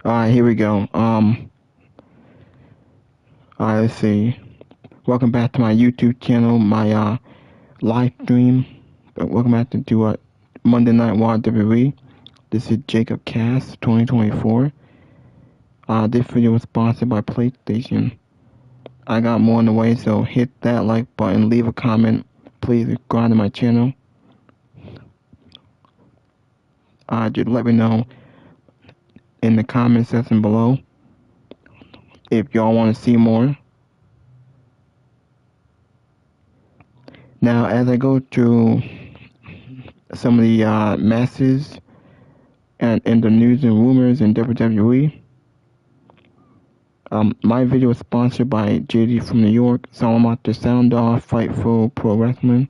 Alright, here we go. Let's see. Welcome back to my YouTube channel, my live stream. Welcome back to Monday Night WWE. This is Jacob Cast 2024. This video was sponsored by PlayStation. I got more on the way, so hit that like button, leave a comment. Please subscribe to my channel. Just let me know in the comment section below if y'all want to see more. Now, as I go through some of the matches and in the news and rumors in WWE, my video is sponsored by JD from New York, so I'm out to sound off Fightful Pro Wrestling.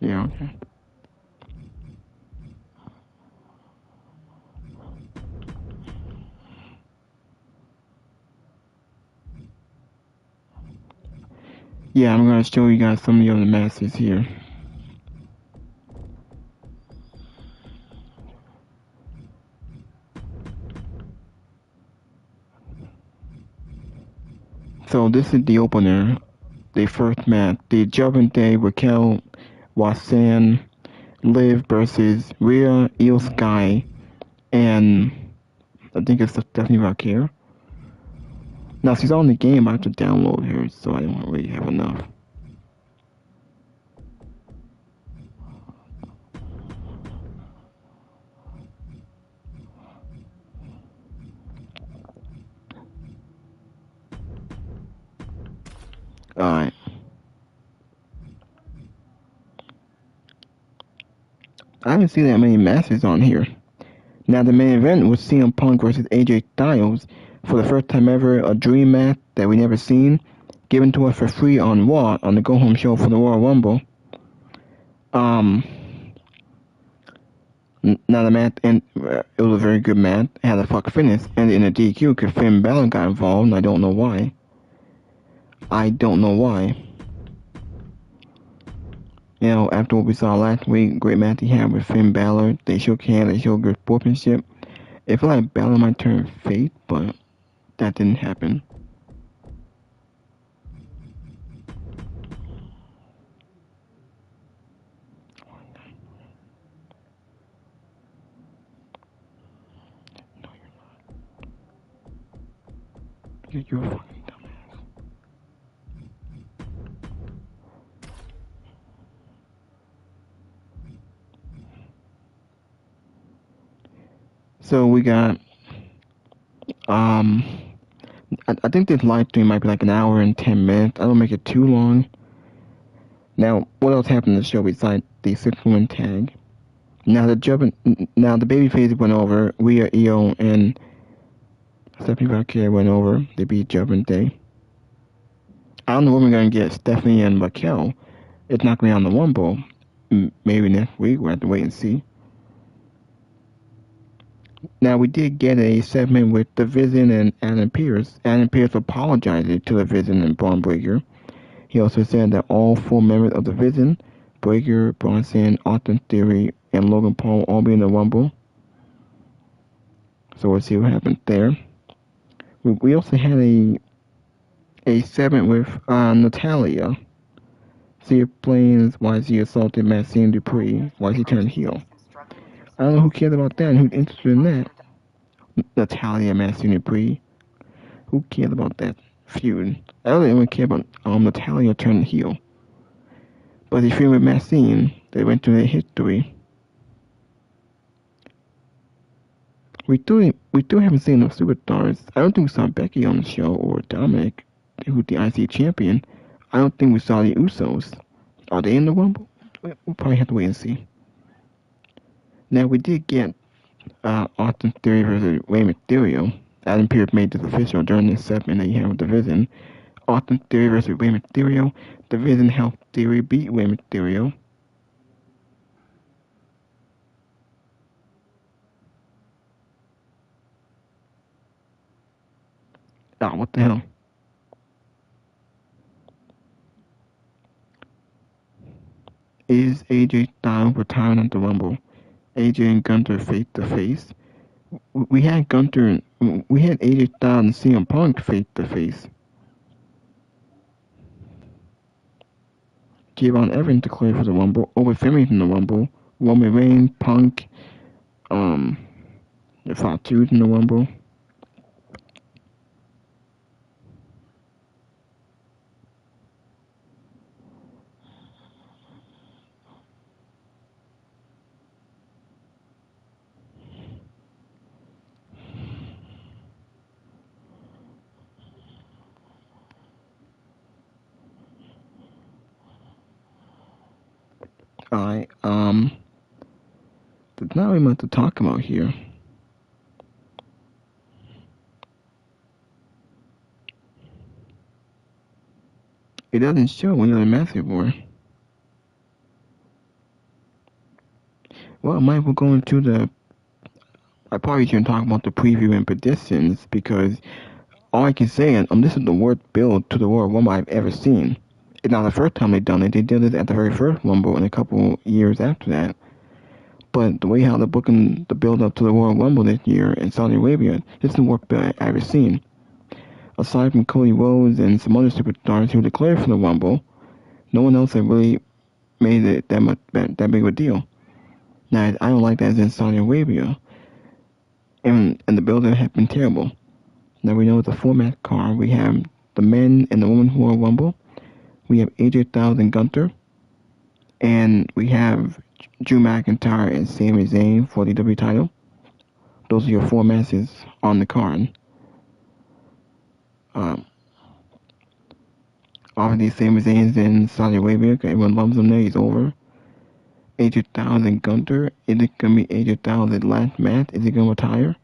Yeah, okay. Yeah, I'm gonna show you guys some of the other matches here. So this is the opener, the first match, the Judgment Day Raquel Wasan Liv versus Rhea, Io Sky, and I think it's Stephanie Raquel. Now she's on the game, I have to download her, so I don't really have enough. Alright. I haven't seen that many matches on here. Now the main event was CM Punk versus AJ Styles. For the first time ever, a dream match that we never seen, given to us for free on Raw, on the Go Home show for the Royal Rumble. Now the match, and it was a very good match, it had a fuck finish, and in a DQ because Finn Balor got involved, and I don't know why. You know, after what we saw last week, great match he had with Finn Balor, they shook hands, they showed good sportsmanship. It felt like Balor might turn face, but that didn't happen. You're a fucking dumbass. So we got, I think this live stream might be like an hour and 10 minutes. I don't make it too long. Now, what else happened in the show besides the 6-woman tag? Now the babyface went over. Rhea, Io, and Stephanie Raquel went over. They beat Judgment Day. I don't know when we're gonna get Stephanie and Raquel. It's not gonna be on the Rumble. Maybe next week. We'll have to wait and see. Now we did get a segment with The Vision and Adam Pearce. Adam Pearce apologized to The Vision and Braun Breaker. He also said that all 4 members of The Vision, Breaker, Bronson, Austin Theory, and Logan Paul, will all be in the Rumble. So we'll see what happens there. We also had a segment with Natalia. She explains why she assaulted Maxine Dupree, why she turned heel. I don't know who cares about that and who's interested in that. Natalia, Maxine Dupree. Who cares about that feud? I don't even care about Natalia turning heel. But the feud with Maxine, they went to their history. We still haven't seen no superstars. I don't think we saw Becky on the show or Dominic, who's the IC champion. I don't think we saw the Usos. Are they in the Rumble? We'll probably have to wait and see. Now we did get Austin Theory versus Rey Mysterio. Adam Pearce made this official during this segment that you have with Division. Austin Theory versus Rey Mysterio. Division Health Theory beat Rey Mysterio. Ah, what the hell? Is AJ Styles retiring at the Rumble? AJ and Gunther face to face. We had AJ Styles and CM Punk face to face. Kevon Evans declared for the Rumble. Over Finley's in the Rumble. Roman Reigns, Punk, the Fatu's in the Rumble. Alright, there's not really much to talk about here. It doesn't show when you're in Massive War. Well, I might well go into I probably shouldn't talk about the preview and predictions because all I can say is this is the worst build to the Royal Rumble I've ever seen. It's not the first time they've done it. They did it at the very first Rumble and a couple years after that. But the way how they're booking the build up to the Royal Rumble this year in Saudi Arabia, this is the worst build I've ever seen. Aside from Cody Rhodes and some other superstars who declared for the Rumble, no one else had really made it that big of a deal. Now, I don't like that it's in Saudi Arabia, and the build-up has been terrible. Now we know the format card. We have the men and the women Royal Rumble. We have AJ Styles and Gunther, and we have Drew McIntyre and Sami Zayn for the WWE title. Those are your four matches on the card. Obviously, Sami Zayn's in Saudi Arabia. Everyone loves him there. He's over. AJ Styles and Gunther. Is it going to be AJ Styles' last match? Is he going to retire?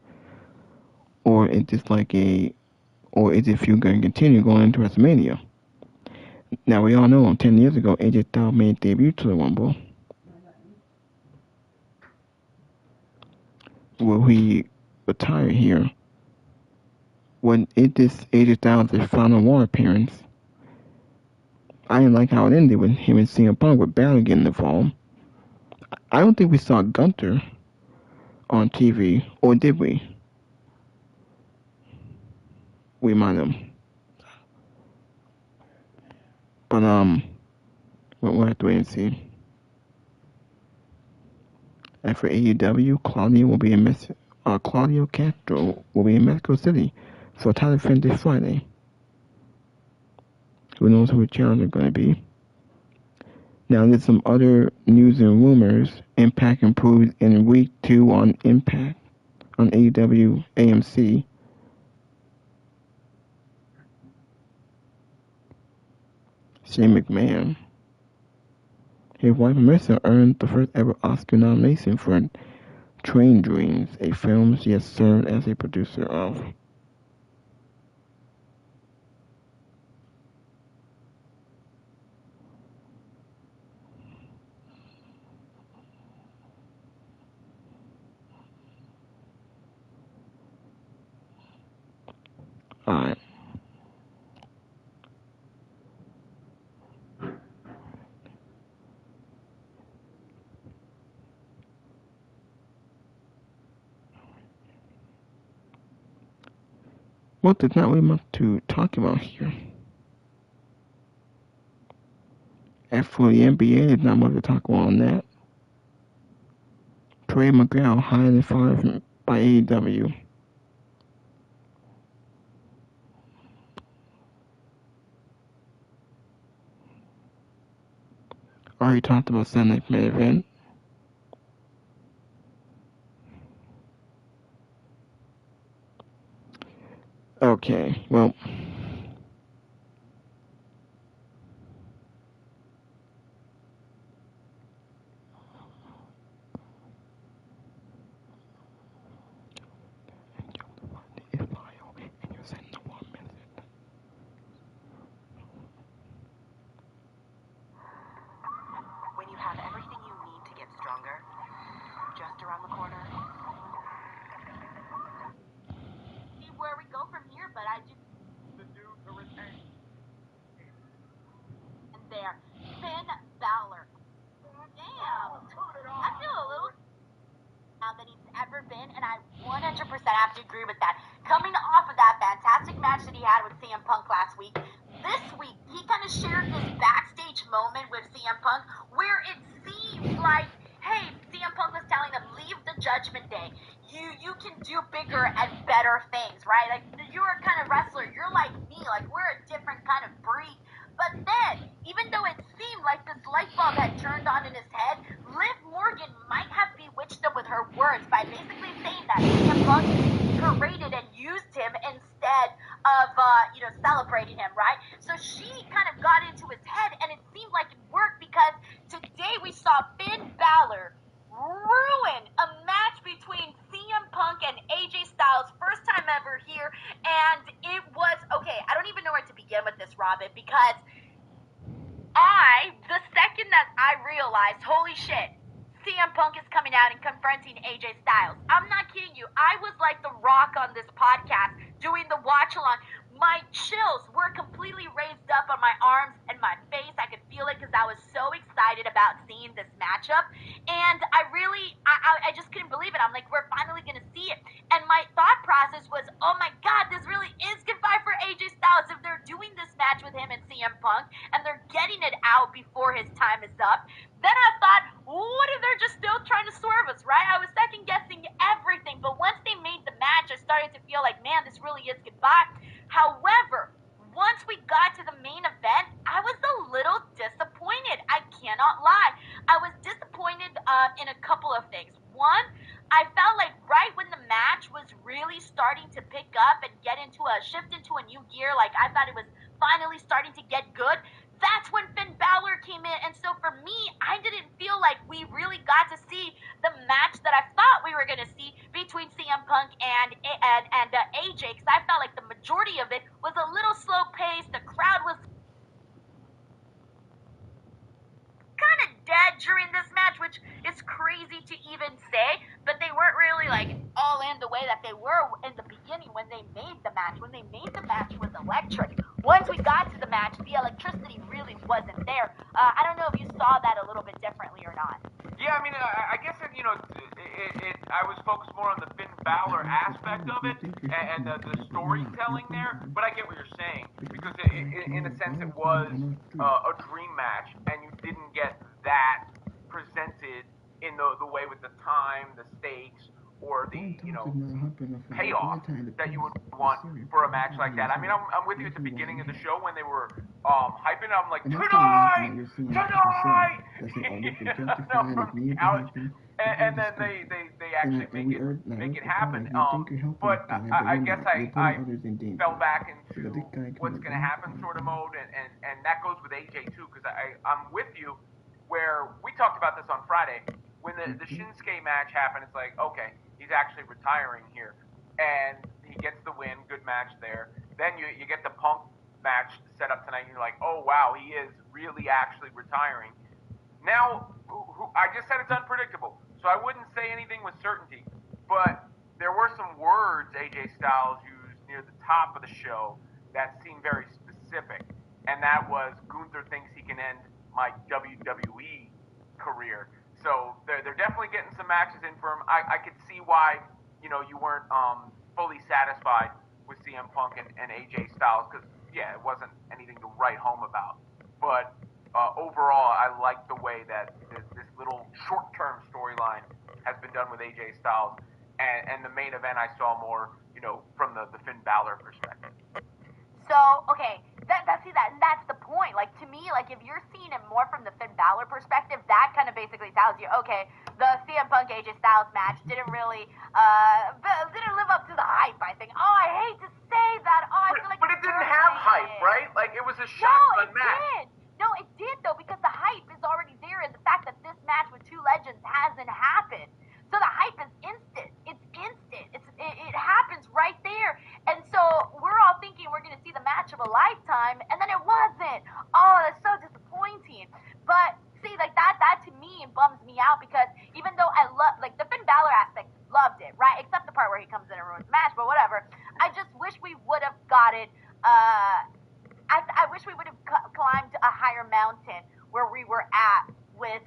Or is this or is it feud going to continue going into WrestleMania? Now, we all know 10 years ago, AJ Styles made debut to the Rumble. Will he retire here? When is this AJ Styles' final War appearance? I didn't like how it ended with him and CM Punk with Balor getting involved. I don't think we saw Gunther on TV, or did we? We might have. But, we'll have to wait and see. And for AEW, Claudio Castro will be in Mexico City for a title defense this Friday. Who knows who the challenge are going to be? Now, there's some other news and rumors. Impact improves in week 2 on Impact, on AEW AMC. Shane McMahon. His wife Marissa earned the first ever Oscar nomination for Train Dreams, a film she has served as a producer of. Alright. Well, there's not really much to talk about here. As for the NBA, there's not much to talk about on that. Trey McGraw hired and fired by AEW. Already talked about Sunday night main event. Okay, well, Finn Balor. Damn. I feel a little now than he's ever been, and I 100% have to agree with that. Coming off of that fantastic match that he had with CM Punk last week, this week he kind of shared this backstage moment with CM Punk where it seemed like, hey, CM Punk was telling him, leave the Judgment Day. You can do bigger and better things, right? Like, you're a kind of wrestler. You're like me. Like, we're a different kind of breed. But then, even though it seemed like this light bulb had turned on in his head, Liv Morgan might have bewitched him with her words by basically saying that CM Punk paraded and used him instead of, celebrating him, right? So she kind of got into his head, and it seemed like it worked because today we saw Finn Balor ruin a match between CM Punk and AJ Styles, first time ever here, and it was, okay, I don't even know where to begin with this, Robin, because the second that I realized, holy shit, CM Punk is coming out and confronting AJ Styles. I'm not kidding you. I was like The Rock on this podcast doing the watch along. My chills were completely raised up on my arms and my face. I could feel it because I was so excited about seeing this matchup. And I just couldn't believe it. I'm like, we're finally going to see it. And my thought process was, oh my God, this really is goodbye for AJ Styles. If they're doing this match with him and CM Punk and they're getting it out before his time is up, then I thought, what if they're just still trying to swerve us, right? I was second guessing everything, but once they made the match, I started to feel like, man, this really is goodbye. However, once we got to the main event, I was a little disappointed. I cannot lie. I was disappointed in a couple of things. One, I felt like right when the match was really starting to pick up and get into a shift into a new gear, like I thought it was finally starting to get good, that's when Finn Balor came in. And so for me, I didn't feel like we really got to see the match that I thought we were going to see between CM Punk and AJ, because I felt like the majority of it was a little slow paced. The crowd was kind of dead during this match, which is crazy to even say, but they weren't really like all in the way that they were in the beginning when they made the match. When they made the match was electric. Once we got to the match, the electricity really wasn't there. I don't know if you saw that a little bit differently or not. Yeah, I mean, I guess I was focused more on the Finn Balor aspect of it and the storytelling there, but I get what you're saying, because in a sense it was a dream match, and you didn't get that presented in the way with the time, the stakes, or the payoff that you would want for a match like that. I mean, I'm with you at the beginning of the show when they were hyping. I'm like, tonight, and then they actually make it happen. But I guess I fell back into what's going to happen sort of mode, and that goes with AJ too, because I'm with you where we talked about this on Friday when the Shinsuke match happened. It's like, okay, he's actually retiring here, and he gets the win, good match there. Then you get the Punk match set up tonight, and you're like, oh wow, he is really actually retiring. Now, I just said it's unpredictable, so I wouldn't say anything with certainty, but there were some words AJ Styles used near the top of the show that seemed very specific, and that was, Gunther thinks he can end my WWE career. So they're definitely getting some matches in for him. I could see why you weren't fully satisfied with CM Punk and AJ Styles, because yeah, it wasn't anything to write home about. But overall, I like the way that this little short-term storyline has been done with AJ Styles, and the main event I saw more from the Finn Balor perspective. So, okay, that's the point. Like, to me, like, if you're seeing it more from the Finn Balor perspective, that kind of basically tells you, okay, the CM Punk AJ Styles match didn't really, didn't live up to the hype, I think. Oh, I hate to say that. Oh, I feel like. But it didn't have hype, right? Like, it was a shotgun match. No, it did, though, because the hype is already there in the fact that this match with two legends hasn't happened. So the hype is instant. It's instant. It happens right there. And so we're all thinking we're going to see the match of a lifetime, and then it wasn't. Oh, that's so disappointing. But see, like that to me bums me out, because even though I love, like, the Finn Balor aspect, loved it, right? Except the part where he comes in and ruins the match, but whatever. I just wish we would have got it. I wish we would have climbed a higher mountain where we were at with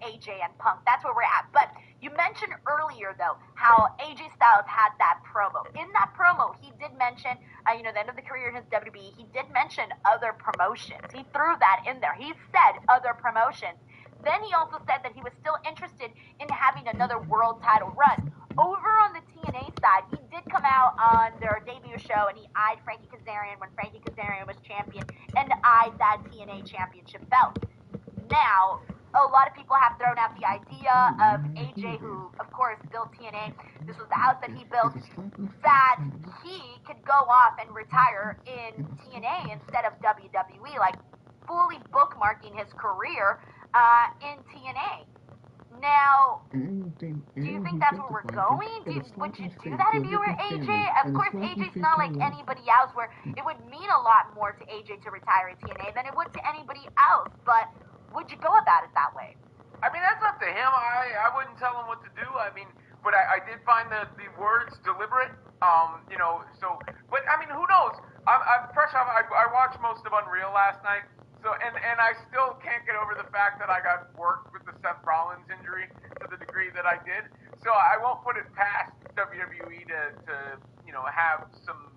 AJ and Punk. That's where we're at. But you mentioned earlier though how AJ Styles had that promo. In that promo, he did mention, the end of the career in his WWE. He did mention other promotions. He threw that in there. He said other promotions. Then he also said that he was still interested in having another world title run. Over on the TNA side, he did come out on their debut show and he eyed Frankie Kazarian when Frankie Kazarian was champion and eyed that TNA championship belt. Now, a lot of people have thrown out the idea of AJ, who of course built TNA. This was the house that he built, that he could go off and retire in TNA instead of WWE, like fully bookmarking his career in TNA. Now, do you think that's where we're going? Would you do that if you were AJ? Of course, AJ's not like anybody else where it would mean a lot more to AJ to retire in TNA than it would to anybody else, but would you go about it that way? I mean, that's up to him. I wouldn't tell him what to do. I mean, but I did find the words deliberate. But I mean, who knows? I'm fresh off. I watched most of Unreal last night. So, and I still can't get over the fact that I got worked with the Seth Rollins injury to the degree that I did. So I won't put it past WWE to have some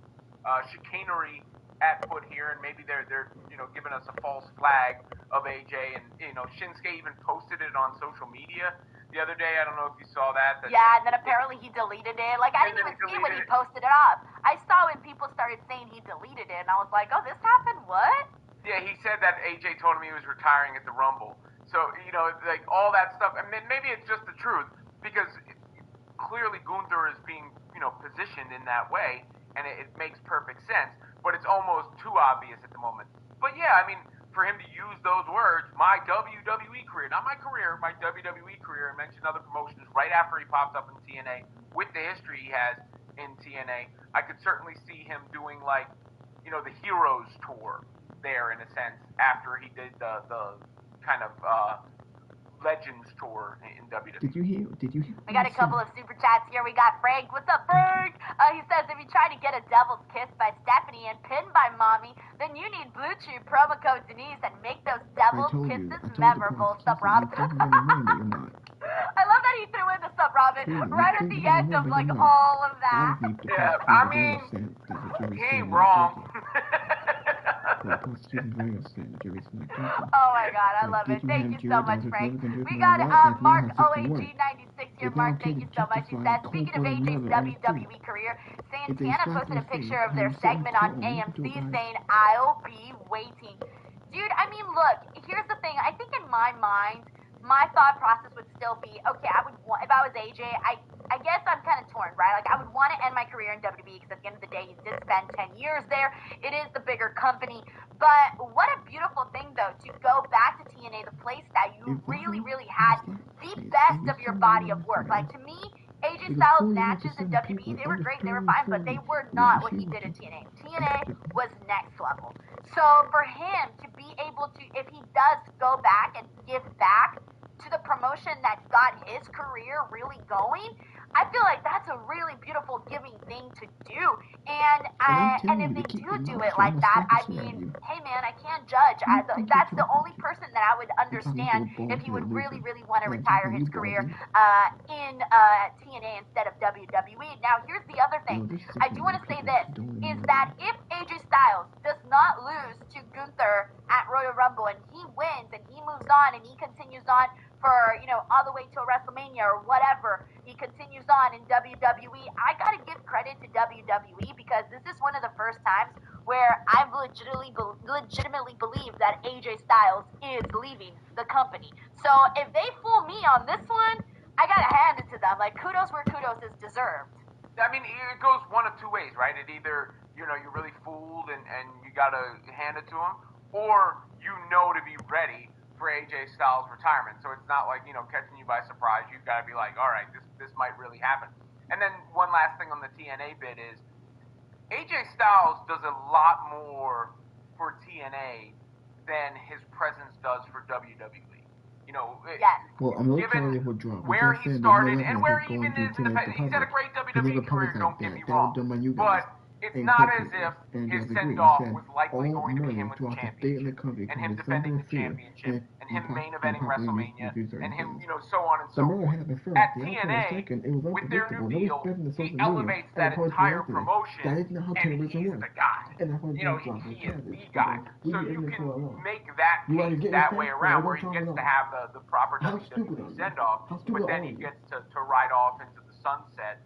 chicanery at foot here, and maybe they're giving us a false flag of AJ, and Shinsuke even posted it on social media the other day. I don't know if you saw that. Yeah, and then apparently he deleted it. Like, I didn't even see when he posted it up. I saw when people started saying he deleted it, and I was like, oh, this happened? What? Yeah, he said that AJ told him he was retiring at the Rumble. So, like all that stuff. And maybe it's just the truth, because clearly Gunther is being, positioned in that way, and it makes perfect sense. But it's almost too obvious at the moment. But yeah, I mean, for him to use those words, my WWE career, not my career, my WWE career, and mention other promotions right after he popped up in TNA, with the history he has in TNA, I could certainly see him doing like, the Heroes Tour there in a sense after he did the kind of Legends Tour in WWE. Did you hear? We got a couple of super chats here. We got Frank. What's up, Frank? He says, if you try to get a devil's kiss by Stephanie and pinned by Mommy, then you need Blue Chew promo code Denise and make those devil's kisses memorable. Sup, Rob? I love that he threw in the Sup, Robin right at the end of like all of that. Yeah, I mean, he ain't wrong. Oh my god, I love it. Thank you so much, Frank. We got Mark OAG96 here. Mark, thank you so much. He says, speaking of AJ's WWE career, Santana posted a picture of their segment on AMC saying, I'll be waiting. Dude, I mean, look, here's the thing. I think in my mind, my thought process would still be, okay, if I was AJ, I guess I'm kind of torn, right? Like, I would want to end my career in WWE because at the end of the day, he did spend 10 years there. It is the bigger company. But what a beautiful thing, though, to go back to TNA, the place that you really, really had the best of your body of work. Like, to me, AJ Styles matches in WWE, they were great, they were fine, but they were not what he did in TNA. TNA was next level. So for him to be able to, if he does go back and give back to the promotion that got his career really going, I feel like that's a really beautiful giving thing to do. And if they do it like that, I mean, hey man, I can't judge. That's the only person that I would understand if he would really, really want to retire his career in TNA instead of WWE. Now, here's the other thing. I do want to say this, is that if AJ Styles does not lose to Gunther at Royal Rumble and he wins and he moves on and he continues on for, all the way to WrestleMania or whatever, he continues on in WWE, I gotta give credit to WWE because this is one of the first times where I've legitimately believed that AJ Styles is leaving the company. So if they fool me on this one, I gotta hand it to them. Like, kudos where kudos is deserved. I mean, it goes one of two ways, right? It either, you're really fooled and you gotta hand it to him, or to be ready for AJ Styles' retirement. So it's not like, catching you by surprise. You've got to be like, all right, this might really happen. And then one last thing on the TNA bit is AJ Styles does a lot more for TNA than his presence does for WWE. Yes. Well, I'm given where he started and where he even is independent. He's had a great WWE career, don't get me wrong. But it's not as if his send-off was likely going to be him with the championship, and him defending the championship, and him main eventing WrestleMania, and him, so on and so forth. At TNA, with their new deal, he elevates that entire promotion, and he's the guy. He is the guy. So you can make that case that way around, where he gets to have the proper WWE send-off, but then he gets to ride off into the sunset,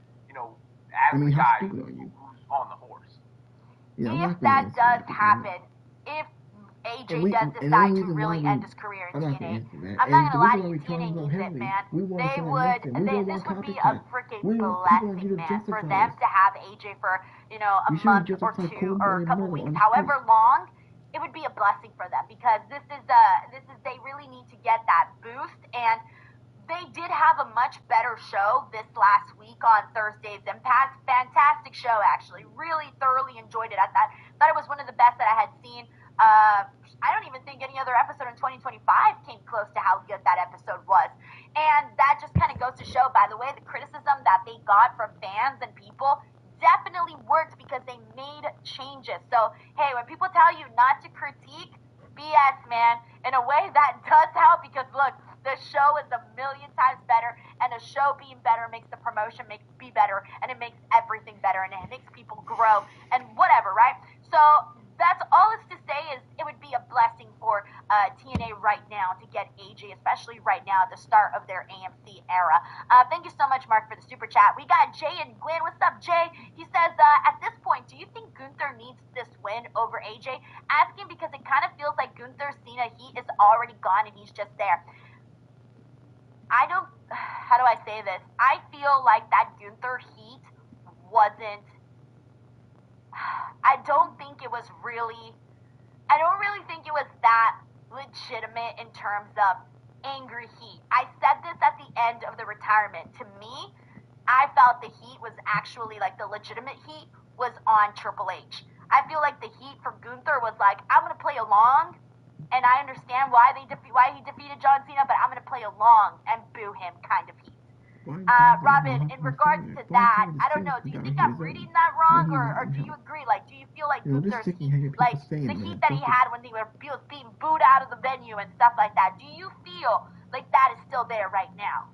as the guy who's on the horse. If that does happen, if AJ does decide to really end his career in TNA, I'm not gonna lie to you, TNA needs it, man. This would be a freaking blessing, man, for them to have AJ for, a month or two or a couple weeks, however long. It would be a blessing for them, because they really need to get that boost, and they did have a much better show this last week on Thursday's Impact. Fantastic show, actually. Really thoroughly enjoyed it. I thought it was one of the best that I had seen. I don't even think any other episode in 2025 came close to how good that episode was. And that just kind of goes to show, by the way, the criticism that they got from fans and people definitely worked, because they made changes. So, hey, when people tell you not to critique, BS, man. In a way, that does help, because look, the show is a million times better, and the show being better makes the promotion be better, and it makes everything better, and it makes people grow, and whatever, right? So that's all it's to say is it would be a blessing for TNA right now to get AJ, especially right now at the start of their AMC era. Thank you so much, Mark, for the super chat. We got Jay and Glenn. What's up, Jay? He says, at this point, do you think Gunther needs this win over AJ? Asking because it kind of feels like Gunther Cena heat is already gone and he's just there. How do I say this? I feel like that Gunther heat wasn't, I don't really think it was that legitimate in terms of angry heat. I said this at the end of the retirement. To me, I felt the heat was actually, like, the legitimate heat was on Triple H. I feel like the heat from Gunther was like, I'm going to play along, and I understand why he defeated John Cena, but I'm going to play along and boo him kind of heat. Robin, in regards to that, I don't know, do you think I'm reading that wrong, or do you agree? Like, do you feel like Gunther's heat, like, the heat that he had when he was being booed out of the venue and stuff like that, do you feel like that is still there right now?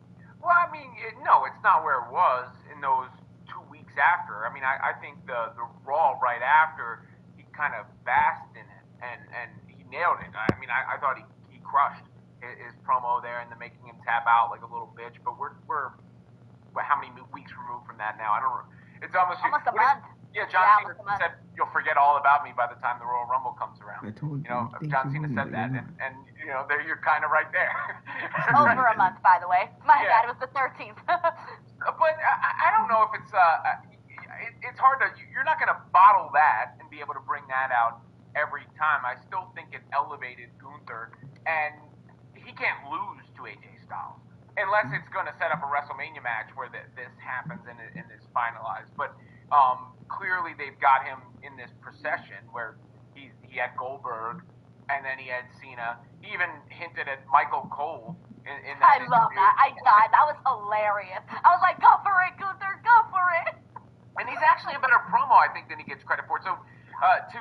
Well, I mean, no, it's not where it was in those 2 weeks after. I mean, I think the Raw right after, he kind of basked in it, and he nailed it. I mean, I thought he crushed his promo there, and then making him tap out like a little bitch. But we're how many weeks removed from that now? I don't know. It's almost a month. Yeah, John Cena said you'll forget all about me by the time the Royal Rumble comes around. John Cena said that, and there you're kind of right there. Over a month, by the way. My bad, it was the 13th. But I don't know if it's it's hard to. You're not going to bottle that and be able to bring that out every time. I still think it elevated Gunther, and he can't lose to AJ Styles unless it's going to set up a WrestleMania match where this happens and is finalized. But clearly they've got him in this procession where he had Goldberg, and then he had Cena. He even hinted at Michael Cole in that interview. Love that. I died. That was hilarious. I was like, go for it, Gunther, go for it. And he's actually a better promo, I think, than he gets credit for. So to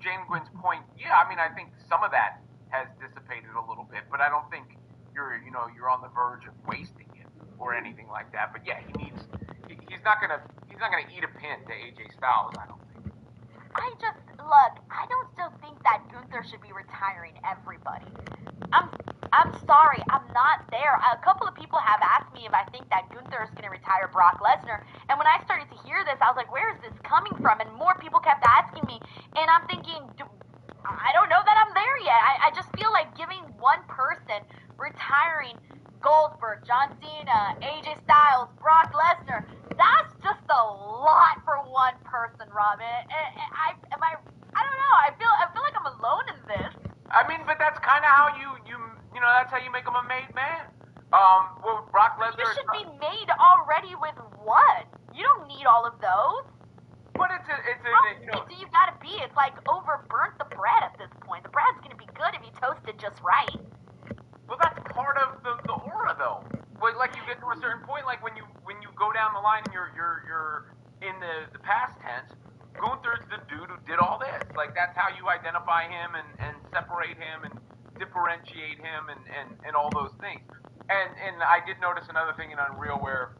James Gwynn's point, yeah, I mean, I think some of that has dissipated a little bit, but I don't think you're on the verge of wasting it or anything like that. But yeah, he's not gonna eat a pin to AJ Styles, I don't think. I don't still think that Gunther should be retiring everybody. I'm sorry, I'm not there. A couple of people have asked me if I think that Gunther is gonna retire Brock Lesnar, and when I started to hear this, I was like, where is this coming from? And more people kept asking me, and I'm thinking, I don't know that I'm there yet. I just feel like giving one person retiring Goldberg, John Cena, AJ Styles, Brock Lesnar, that's just a lot for one person, Robin. I don't know. I feel like I'm alone in this. I mean, but that's kind of how that's how you make him a made man. Well, Brock Lesnar. You should be made already with what? You don't need all of those. But you've got to be. It's like overburnt the bread at this point. The bread's gonna be good if you toast it just right. Well, that's part of the aura, though. Like you get to a certain point, like when you go down the line and you're in the past tense, Gunther's the dude who did all this. Like, that's how you identify him and separate him and differentiate him and all those things. And I did notice another thing in Unreal where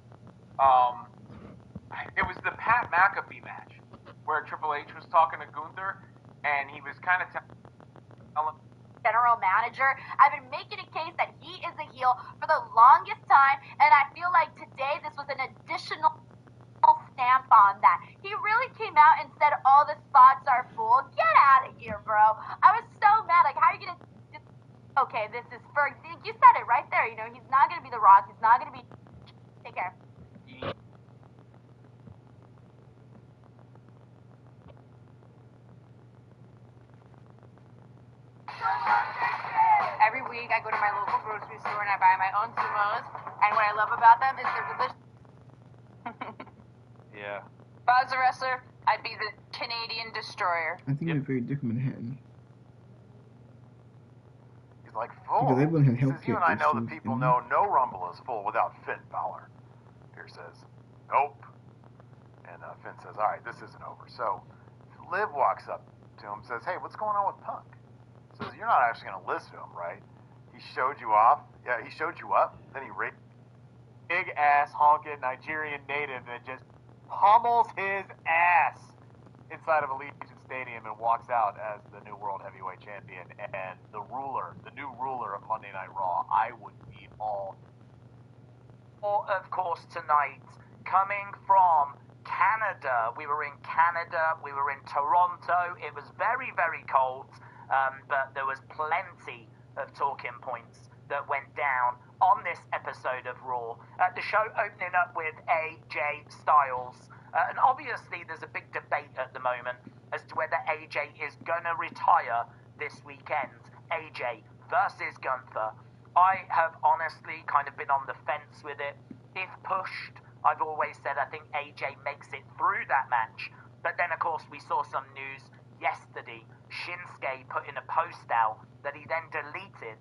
it was the Pat McAfee match where Triple H was talking to Gunther and he was kind of telling general manager. I've been making a case that he is a heel for the longest time, and I feel like today this was an additional stamp on that. He really came out and said all the spots are full. Get out of here, bro. I was so mad. Like, how are you gonna... Okay, this is for... You said it right there. You know, he's not gonna be The Rock. He's not gonna be... Take care. Every week I go to my local grocery store and I buy my own sumos, and what I love about them is they're delicious. Yeah. If I was a wrestler, I'd be the Canadian Destroyer. I think they're very different Manhattan. He's like, full. Because everyone had He says, healthcare you and I know that issues, people you know? know no Rumble is full without Finn Balor. Pierce says, nope. And Finn says, all right, this isn't over. So Liv walks up to him, says, hey, what's going on with Punk? Says, you're not actually going to listen to him, right? He showed you off. Yeah, he showed you up. Then he raped big ass honking Nigerian native that just pummels his ass inside of Allegiant Stadium and walks out as the new World Heavyweight Champion and the new ruler of Monday Night Raw. I would be all. Of course, tonight, coming from Canada. We were in Canada, we were in Toronto. It was very, very cold, but there was plenty of talking points that went down on this episode of Raw. The show opening up with AJ Styles. And obviously there's a big debate at the moment as to whether AJ is going to retire this weekend. AJ versus Gunther. I have honestly kind of been on the fence with it. If pushed, I've always said I think AJ makes it through that match. But then, of course, we saw some news yesterday. Shinsuke put in a post out that he then deleted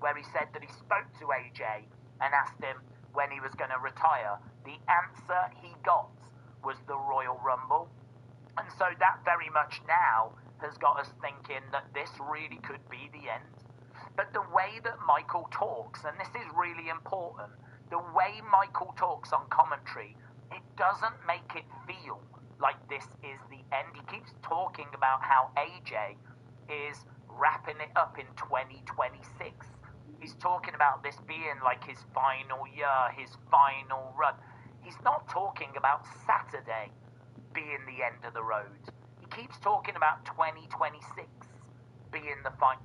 where he said that he spoke to AJ and asked him when he was going to retire. The answer he got was the Royal Rumble. And so that very much now has got us thinking that this really could be the end. But the way that Michael talks, and this is really important, the way Michael talks on commentary, it doesn't make it feel like this is the end. He keeps talking about how AJ is wrapping it up in 2026. He's talking about this being like his final year, his final run. He's not talking about Saturday being the end of the road. He keeps talking about 2026 being the final.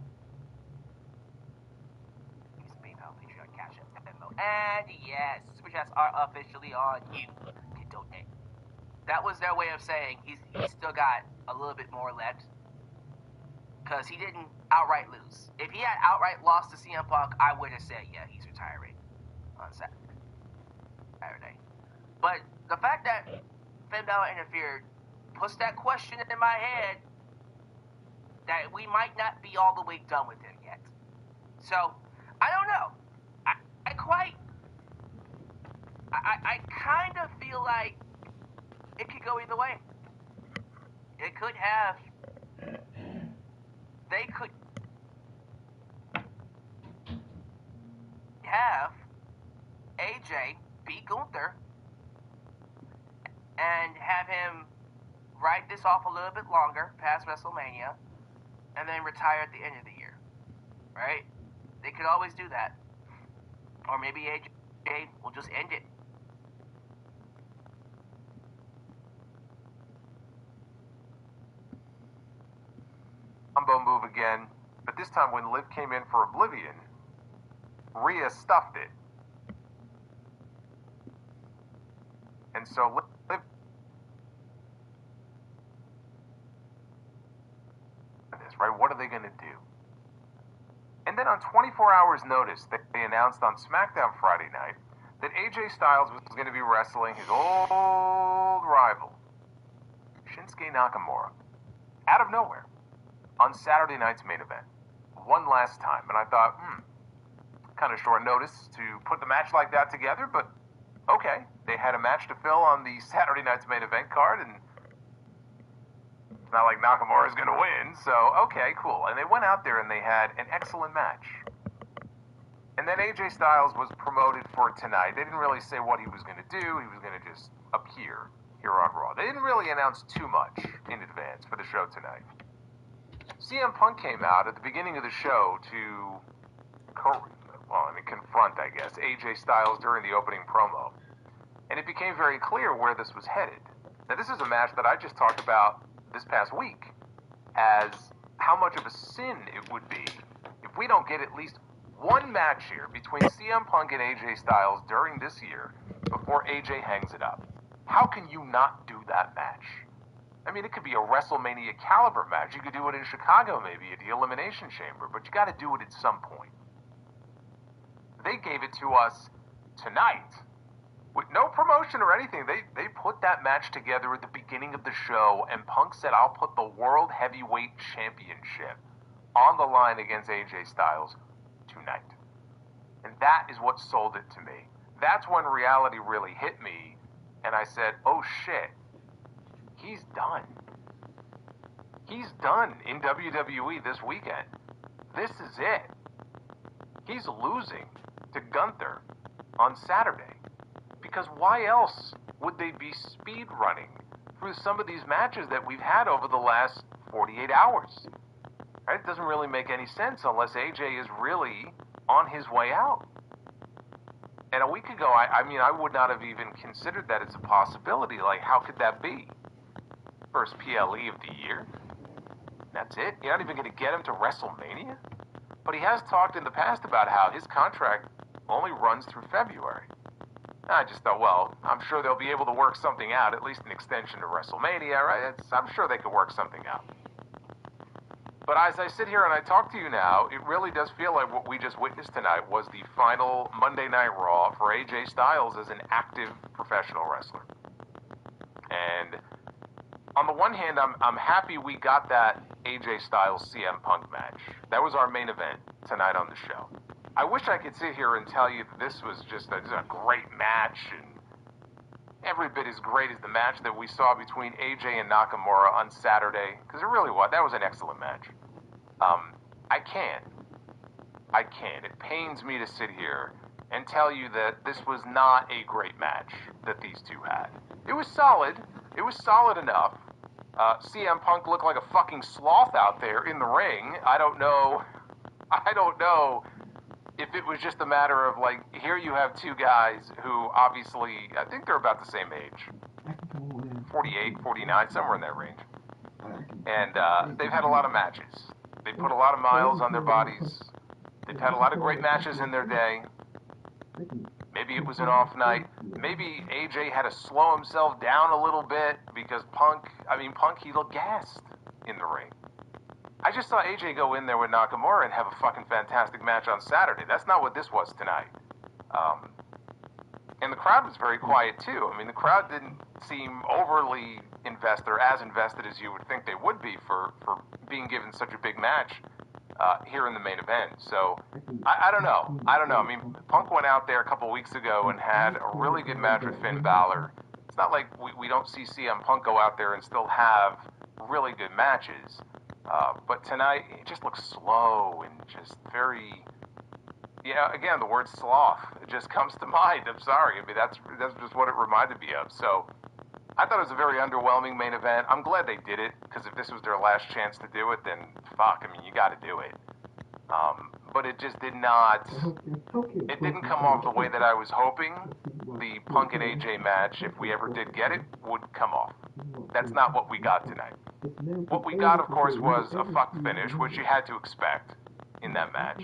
And yes, Super Chats are officially on you. That was their way of saying he's still got a little bit more left. Because he didn't outright lose. If he had outright lost to CM Punk, I would have said, yeah, he's retiring on Saturday. But the fact that Finn Balor interfered puts that question in my head that we might not be all the way done with him yet. So, I don't know. I kind of feel like it could go either way. It could have... They could have AJ beat Gunther and have him ride this off a little bit longer past WrestleMania and then retire at the end of the year. Right? They could always do that. Or maybe AJ will just end it. Combo move again, but this time when Liv came in for Oblivion, Rhea stuffed it. And so Liv this, right? What are they going to do? And then on 24 hours notice, they announced on SmackDown Friday night that AJ Styles was going to be wrestling his old rival, Shinsuke Nakamura, out of nowhere, on Saturday night's main event, one last time. And I thought, kind of short notice to put the match like that together, but okay. They had a match to fill on the Saturday night's main event card, and not like Nakamura's going to win, so okay, cool. And they went out there and they had an excellent match. And then AJ Styles was promoted for tonight. They didn't really say what he was going to do. He was going to just appear here on Raw. They didn't really announce too much in advance for the show tonight. CM Punk came out at the beginning of the show to, confront, I guess, AJ Styles during the opening promo. And it became very clear where this was headed. Now, this is a match that I just talked about this past week as how much of a sin it would be if we don't get at least one match here between CM Punk and AJ Styles during this year before AJ hangs it up. How can you not do that match? I mean, it could be a WrestleMania caliber match. You could do it in Chicago maybe at the Elimination Chamber, but you got to do it at some point. They gave it to us tonight. With no promotion or anything, they put that match together at the beginning of the show, and Punk said, I'll put the World Heavyweight Championship on the line against AJ Styles tonight. And that is what sold it to me. That's when reality really hit me, and I said, oh shit, he's done. He's done in WWE this weekend. This is it. He's losing to Gunther on Saturday. Because why else would they be speed running through some of these matches that we've had over the last 48 hours? Right? It doesn't really make any sense unless AJ is really on his way out. And a week ago, I would not have even considered that as a possibility. Like, how could that be? First PLE of the year. That's it? You're not even going to get him to WrestleMania? But he has talked in the past about how his contract only runs through February. I just thought, well, I'm sure they'll be able to work something out, at least an extension to WrestleMania, right? I'm sure they could work something out. But as I sit here and I talk to you now, it really does feel like what we just witnessed tonight was the final Monday Night Raw for AJ Styles as an active professional wrestler. And on the one hand, I'm happy we got that AJ Styles CM Punk match. That was our main event tonight on the show. I wish I could sit here and tell you that this was just a great match and every bit as great as the match that we saw between AJ and Nakamura on Saturday, because it really was. That was an excellent match. I can't. It pains me to sit here and tell you that this was not a great match that these two had. It was solid. It was solid enough. CM Punk looked like a fucking sloth out there in the ring. I don't know if it was just a matter of, like, here you have two guys who obviously, I think they're about the same age. 48, 49, somewhere in that range. And they've had a lot of matches. They put a lot of miles on their bodies. They've had a lot of great matches in their day. Maybe it was an off night. Maybe AJ had to slow himself down a little bit because Punk, he looked gassed in the ring. I just saw AJ go in there with Nakamura and have a fucking fantastic match on Saturday. That's not what this was tonight. And the crowd was very quiet too. I mean, the crowd didn't seem overly invested or as invested as you would think they would be for being given such a big match here in the main event. So, I don't know. I mean, Punk went out there a couple weeks ago and had a really good match with Finn Balor. It's not like we don't see CM Punk go out there and still have really good matches. But tonight, it just looks slow and just very, again, the word sloth, it just comes to mind. I'm sorry. I mean, that's just what it reminded me of. So I thought it was a very underwhelming main event. I'm glad they did it, because if this was their last chance to do it, then fuck, I mean, you got to do it. But it just didn't come off the way that I was hoping the Punk and AJ match, if we ever did get it, would come off. That's not what we got tonight. What we got, of course, was a fuck finish, which you had to expect in that match.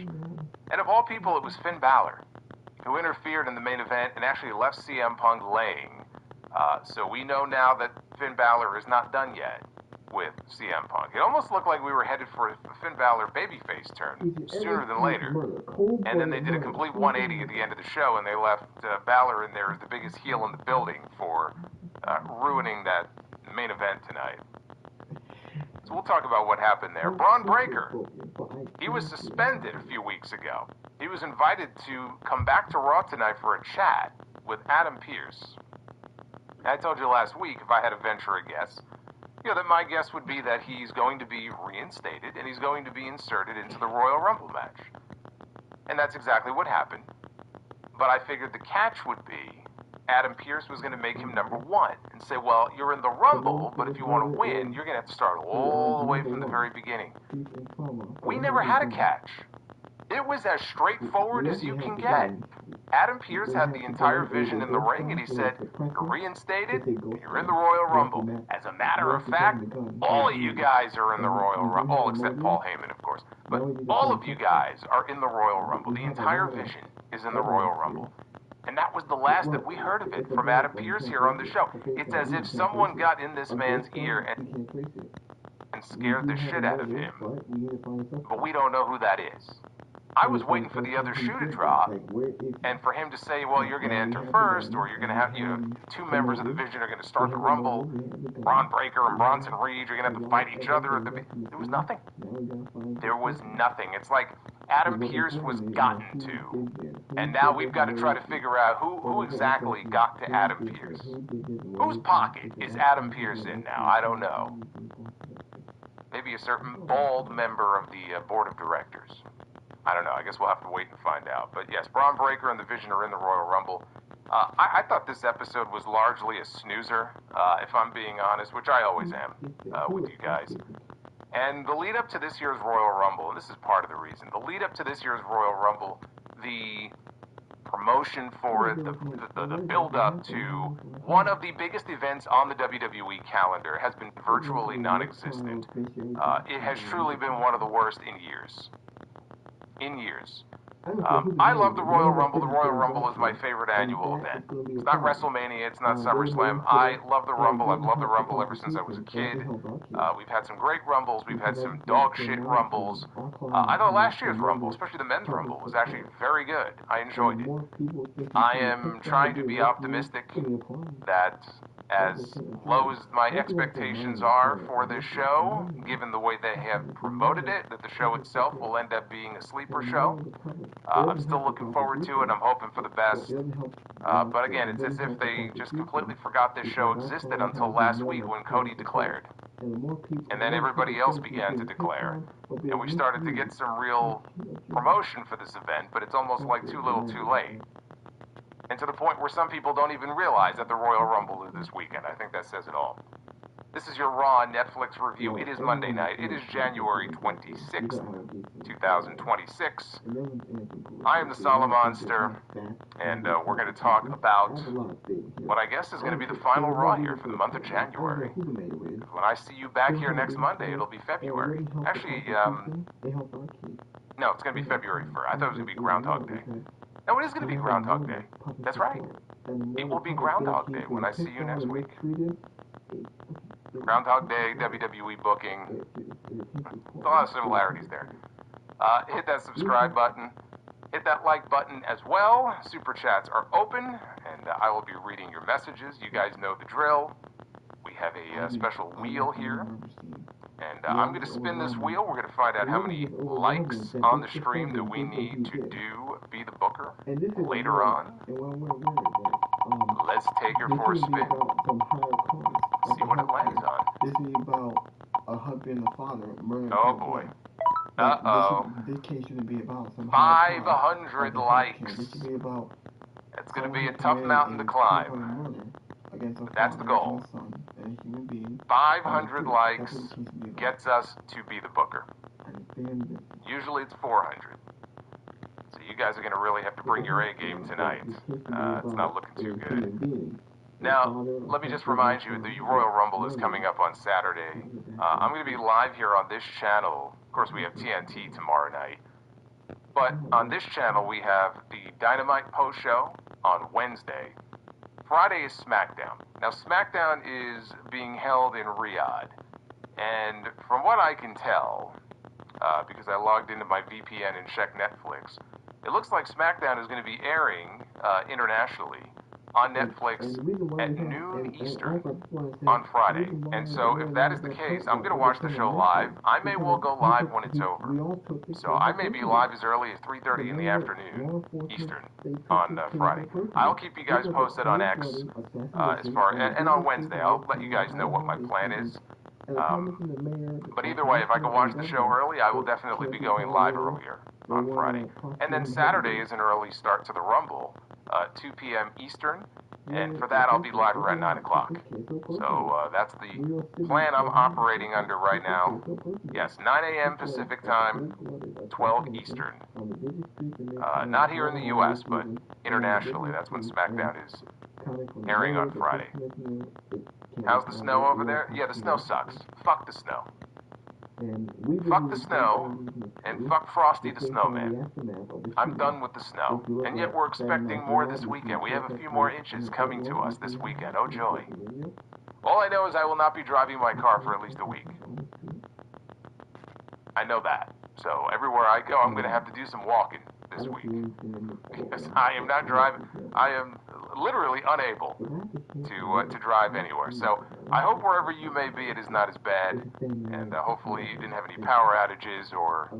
And of all people, it was Finn Balor, who interfered in the main event and actually left CM Punk laying. So we know now that Finn Balor is not done yet with CM Punk. It almost looked like we were headed for a Finn Balor babyface turn sooner than later. And then they did a complete 180 at the end of the show, and they left Balor in there as the biggest heel in the building for ruining that main event tonight. So we'll talk about what happened there. Braun Breaker, he was suspended a few weeks ago. He was invited to come back to Raw tonight for a chat with Adam Pearce. I told you last week, if I had to venture a guess, Then my guess would be that he's going to be reinstated and he's going to be inserted into the Royal Rumble match. And that's exactly what happened. But I figured the catch would be Adam Pearce was going to make him number one and say, well, you're in the Rumble, but if you want to win, you're going to have to start all the way from the very beginning. We never had a catch. It was as straightforward as you can get. Adam Pearce had the entire vision in the ring, and he said, you're reinstated, you're in the Royal Rumble. As a matter of fact, all of you guys are in the Royal Rumble, all except Paul Heyman, of course. But all of you guys are in the Royal Rumble. The entire vision is in the Royal Rumble. And that was the last that we heard of it from Adam Pearce here on the show. It's as if someone got in this man's ear and scared the shit out of him. But we don't know who that is. I was waiting for the other shoe to drop, and for him to say, well, you're going to enter first, or you're going to have, two members of the Vision are going to start the Rumble. Braun Breaker and Bronson Reed are going to have to fight each other. There was nothing. There was nothing. It's like Adam Pearce was gotten to, and now we've got to try to figure out who exactly got to Adam Pearce. Whose pocket is Adam Pearce in now? I don't know. Maybe a certain bald member of the board of directors. I don't know. I guess we'll have to wait and find out. But yes, Braun Breaker and the Vision are in the Royal Rumble. I thought this episode was largely a snoozer, if I'm being honest, which I always am with you guys. And the lead up to this year's Royal Rumble, and this is part of the reason, the lead up to this year's Royal Rumble, the promotion for it, the build up to one of the biggest events on the WWE calendar has been virtually non-existent. It has truly been one of the worst in years. I love the Royal Rumble. The Royal Rumble is my favorite annual event. It's not WrestleMania. It's not SummerSlam. I love the Rumble. I've loved the Rumble ever since I was a kid. We've had some great Rumbles. We've had some dog shit Rumbles. I thought last year's Rumble, especially the men's Rumble, was actually very good. I enjoyed it. I am trying to be optimistic that as low as my expectations are for this show, given the way they have promoted it, that the show itself will end up being a sleeper show. I'm still looking forward to it. I'm hoping for the best. But again, it's as if they just completely forgot this show existed until last week when Cody declared. And then everybody else began to declare. And we started to get some real promotion for this event, but it's almost like too little too late. And to the point where some people don't even realize that the Royal Rumble is this weekend. I think that says it all. This is your Raw Netflix review. It is Monday night. It is January 26th, 2026. I am the Solomonster, and we're going to talk about what I guess is going to be the final Raw here for the month of January. When I see you back here next Monday, it'll be February. Actually, no, it's going to be February 1st. I thought it was going to be Groundhog Day. No, it is going to be Groundhog Day. That's right. It will be Groundhog Day when I see you next week. Groundhog Day, WWE booking. A lot of similarities there. Hit that subscribe button. Hit that like button as well. Super chats are open, and I will be reading your messages. You guys know the drill. We have a special wheel here. And I'm going to spin this wheel. We're going to find out how many likes on the stream that we need to do Be the Booker later on. Let's take her for a spin. See what it lands on. This is about a husband and a father murdering. Oh boy. Uh-oh. This case shouldn't be about some 500 likes. This should be about. It's going to be a tough mountain to climb. But that's the goal. 500 likes gets us to Be the Booker. Usually it's 400. So you guys are going to really have to bring your A game tonight. It's not looking too good. Now, let me just remind you, the Royal Rumble is coming up on Saturday. I'm going to be live here on this channel. Of course, we have TNT tomorrow night. But on this channel, we have the Dynamite post show on Wednesday. Friday is SmackDown. Now, SmackDown is being held in Riyadh. And from what I can tell, because I logged into my VPN and checked Netflix, it looks like SmackDown is going to be airing internationally on Netflix at noon Eastern on Friday. And so if that is the case, I'm going to watch the show live. I may well go live when it's over. So I may be live as early as 3:30 in the afternoon Eastern on Friday. I'll keep you guys posted on X as far, and on Wednesday. I'll let you guys know what my plan is. But either way, if I can watch the show early, I will definitely be going live earlier on Friday. And then Saturday is an early start to the Rumble, 2 p.m. Eastern. And for that, I'll be live around 9 o'clock. So that's the plan I'm operating under right now. Yes, 9 a.m. Pacific time, 12 Eastern. Not here in the U.S., but internationally. That's when SmackDown is airing on Friday. How's the snow over there? Yeah, the snow sucks. Fuck the snow. Fuck the snow, and fuck Frosty the Snowman. I'm done with the snow, and yet we're expecting more this weekend. We have a few more inches coming to us this weekend. Oh, joy. All I know is I will not be driving my car for at least a week. I know that. So everywhere I go, I'm going to have to do some walking this week. Because I am not driving. I am literally unable to drive anywhere. So I hope wherever you may be, it is not as bad. And hopefully you didn't have any power outages or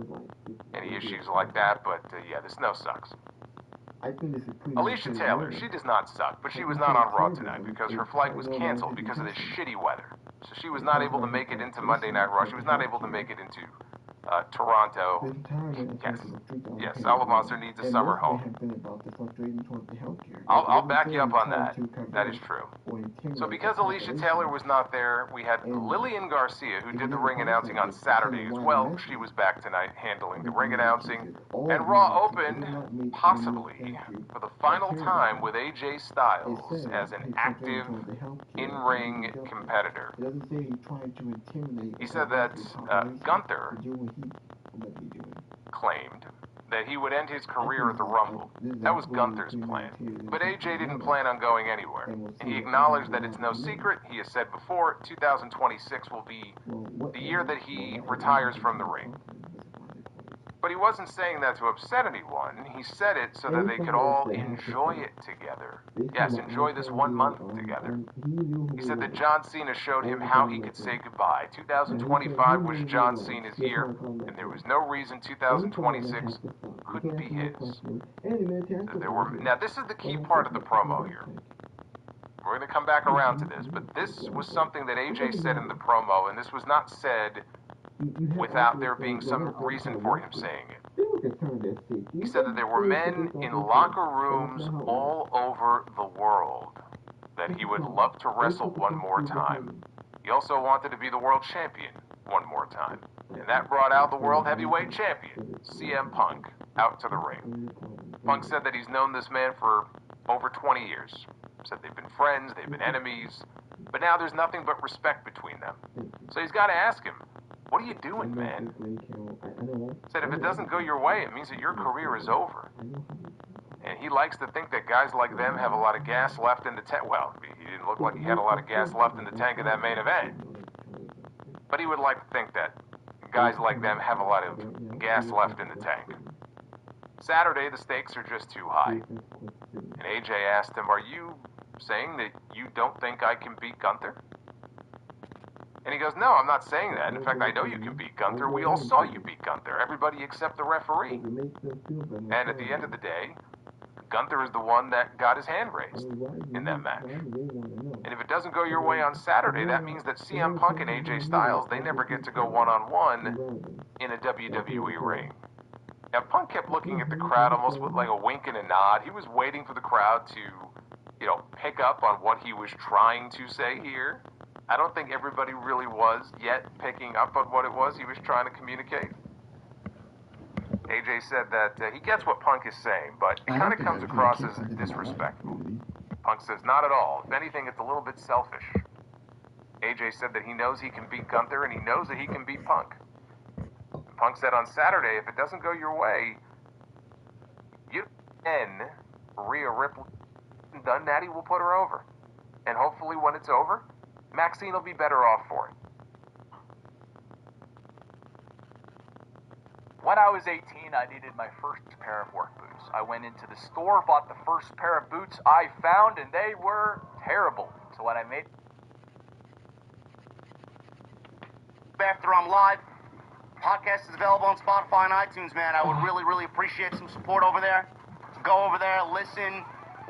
any issues like that. But yeah, the snow sucks. Alicia Taylor, she does not suck, but she was not on Raw tonight because her flight was canceled because of this shitty weather. So she was not able to make it into Monday Night Raw. She was not able to make it into Toronto. Yes, Alamonster needs a summer home. I'll back you up on that. That is true. So because Alicia Taylor was not there, we had Lillian Garcia, who did the ring announcing on Saturday as well. She was back tonight handling the ring announcing. And Raw opened, possibly, for the final time with AJ Styles as an active in-ring competitor. He said that Gunther claimed that he would end his career at the Rumble. That was Gunther's plan. But AJ didn't plan on going anywhere. And he acknowledged that it's no secret. He has said before, 2026 will be the year that he retires from the ring. But he wasn't saying that to upset anyone. He said it so that they could all enjoy it together. Yes, enjoy this 1 month together. He said that John Cena showed him how he could say goodbye. 2025 was John Cena's year, and there was no reason 2026 couldn't be his. Now, this is the key part of the promo here. We're going to come back around to this, but this was something that AJ said in the promo, and this was not said without there being some reason for him saying it. He said that there were men in locker rooms all over the world that he would love to wrestle one more time. He also wanted to be the world champion one more time. And that brought out the world heavyweight champion, CM Punk, out to the ring. Punk said that he's known this man for over 20 years. Said they've been friends, they've been enemies, but now there's nothing but respect between them. So he's got to ask him, what are you doing, man? Said if it doesn't go your way, it means that your career is over. And he likes to think that guys like them have a lot of gas left in the tank. Well, he didn't look like he had a lot of gas left in the tank of that main event. But he would like to think that guys like them have a lot of gas left in the tank. Saturday, the stakes are just too high. And AJ asked him, are you saying that you don't think I can beat Gunther? And he goes, no, I'm not saying that. In fact, I know you can beat Gunther. We all saw you beat Gunther. Everybody except the referee. And at the end of the day, Gunther is the one that got his hand raised in that match. And if it doesn't go your way on Saturday, that means that CM Punk and AJ Styles, they never get to go one-on-one in a WWE ring. Now, Punk kept looking at the crowd almost with like a wink and a nod. He was waiting for the crowd to, pick up on what he was trying to say here. I don't think everybody really was yet picking up on what it was he was trying to communicate. AJ said that he gets what Punk is saying, but it kind of comes across as disrespectful. Punk says, not at all. If anything, it's a little bit selfish. AJ said that he knows he can beat Gunther, and he knows that he can beat Punk. And Punk said on Saturday, if it doesn't go your way, you and Rhea Ripley done that, he will put her over. And hopefully when it's over, Maxine will be better off for it. When I was 18, I needed my first pair of work boots. I went into the store, bought the first pair of boots I found, and they were terrible. So when I made... After I'm live, podcast is available on Spotify and iTunes, man. I would really, really appreciate some support over there. Go over there, listen,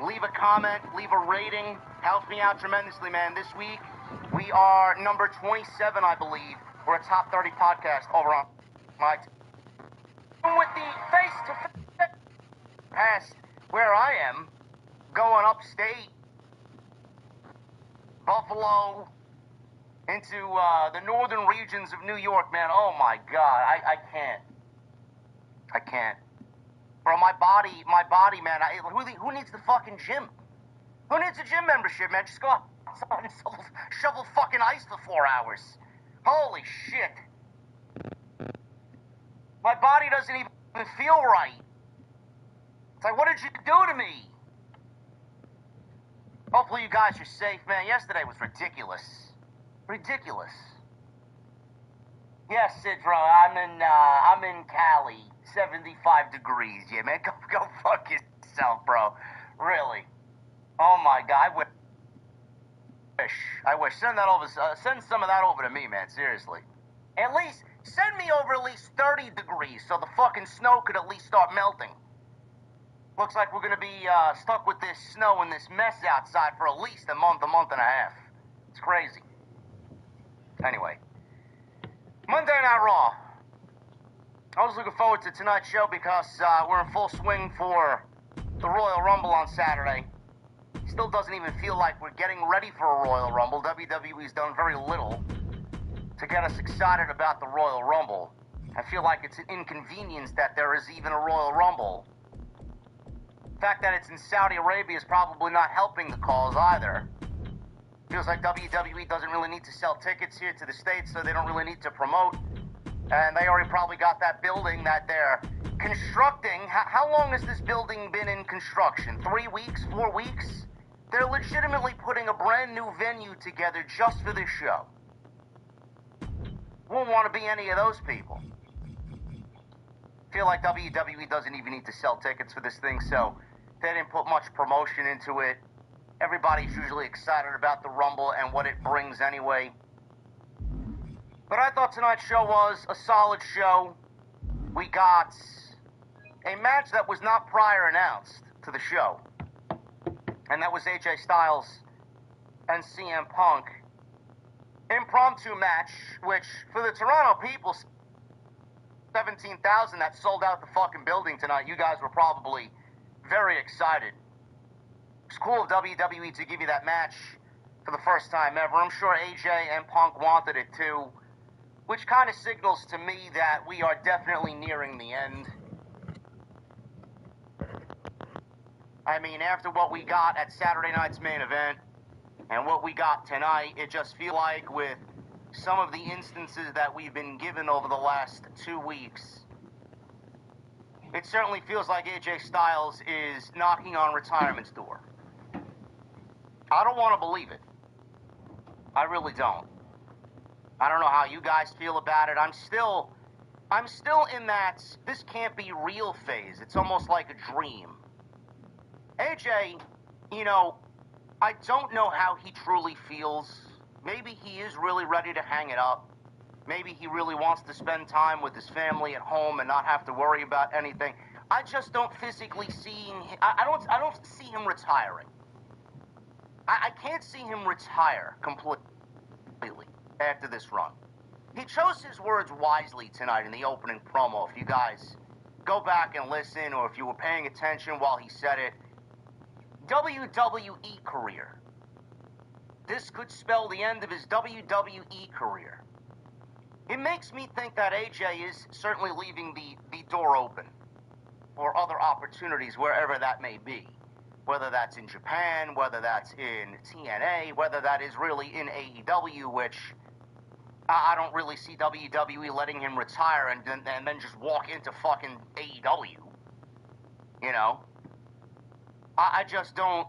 leave a comment, leave a rating. Helps me out tremendously, man. This week, we are number 27, I believe. We're a top 30 podcast over on my with the face-to-face past where I am, going upstate, Buffalo, into the northern regions of New York, man. Oh, my God. I can't. I can't. Bro, my body, man. Who needs the fucking gym? Who needs a gym membership, man? Just go outside and shovel fucking ice for 4 hours. Holy shit. My body doesn't even feel right. It's like, what did you do to me? Hopefully you guys are safe, man. Yesterday was ridiculous. Ridiculous. Yes, Sidro, I'm in Cali. 75 degrees. Yeah, man, go fuck yourself, bro. Really. Oh my God, I wish. Send some of that over to me, man, seriously. At least, send me over at least 30 degrees so the fucking snow could at least start melting. Looks like we're gonna be stuck with this snow and this mess outside for at least a month and a half. It's crazy. Anyway, Monday Night Raw. I was looking forward to tonight's show because we're in full swing for the Royal Rumble on Saturday. Still doesn't even feel like we're getting ready for a Royal Rumble. WWE's done very little to get us excited about the Royal Rumble. I feel like it's an inconvenience that there is even a Royal Rumble. The fact that it's in Saudi Arabia is probably not helping the cause either. Feels like WWE doesn't really need to sell tickets here to the States, so they don't really need to promote. And they already probably got that building that they're constructing. How long has this building been in construction? 3 weeks? 4 weeks? They're legitimately putting a brand new venue together just for this show. Won't want to be any of those people. Feel like WWE doesn't even need to sell tickets for this thing, so they didn't put much promotion into it. Everybody's usually excited about the Rumble and what it brings anyway. But I thought tonight's show was a solid show. We got a match that was not prior announced to the show. And that was AJ Styles and CM Punk. Impromptu match, which for the Toronto people, 17,000 that sold out the fucking building tonight, you guys were probably very excited. It's cool of WWE to give you that match for the first time ever. I'm sure AJ and Punk wanted it too, which kind of signals to me that we are definitely nearing the end. I mean, after what we got at Saturday night's main event and what we got tonight, it just feels like with some of the instances that we've been given over the last 2 weeks, it certainly feels like AJ Styles is knocking on retirement's door. I don't want to believe it. I really don't. I don't know how you guys feel about it. I'm still in that this can't be real phase. It's almost like a dream. AJ, you know, I don't know how he truly feels. Maybe he is really ready to hang it up. Maybe he really wants to spend time with his family at home and not have to worry about anything. I just don't physically see him. I don't see him retiring. I can't see him retire completely after this run. He chose his words wisely tonight in the opening promo. If you guys go back and listen, or if you were paying attention while he said it, WWE career. This could spell the end of his WWE career. It makes me think that AJ is certainly leaving the door open for other opportunities wherever that may be. Whether that's in Japan, whether that's in TNA, whether that is really in AEW, which I don't really see WWE letting him retire and then just walk into fucking AEW. You know? I just don't...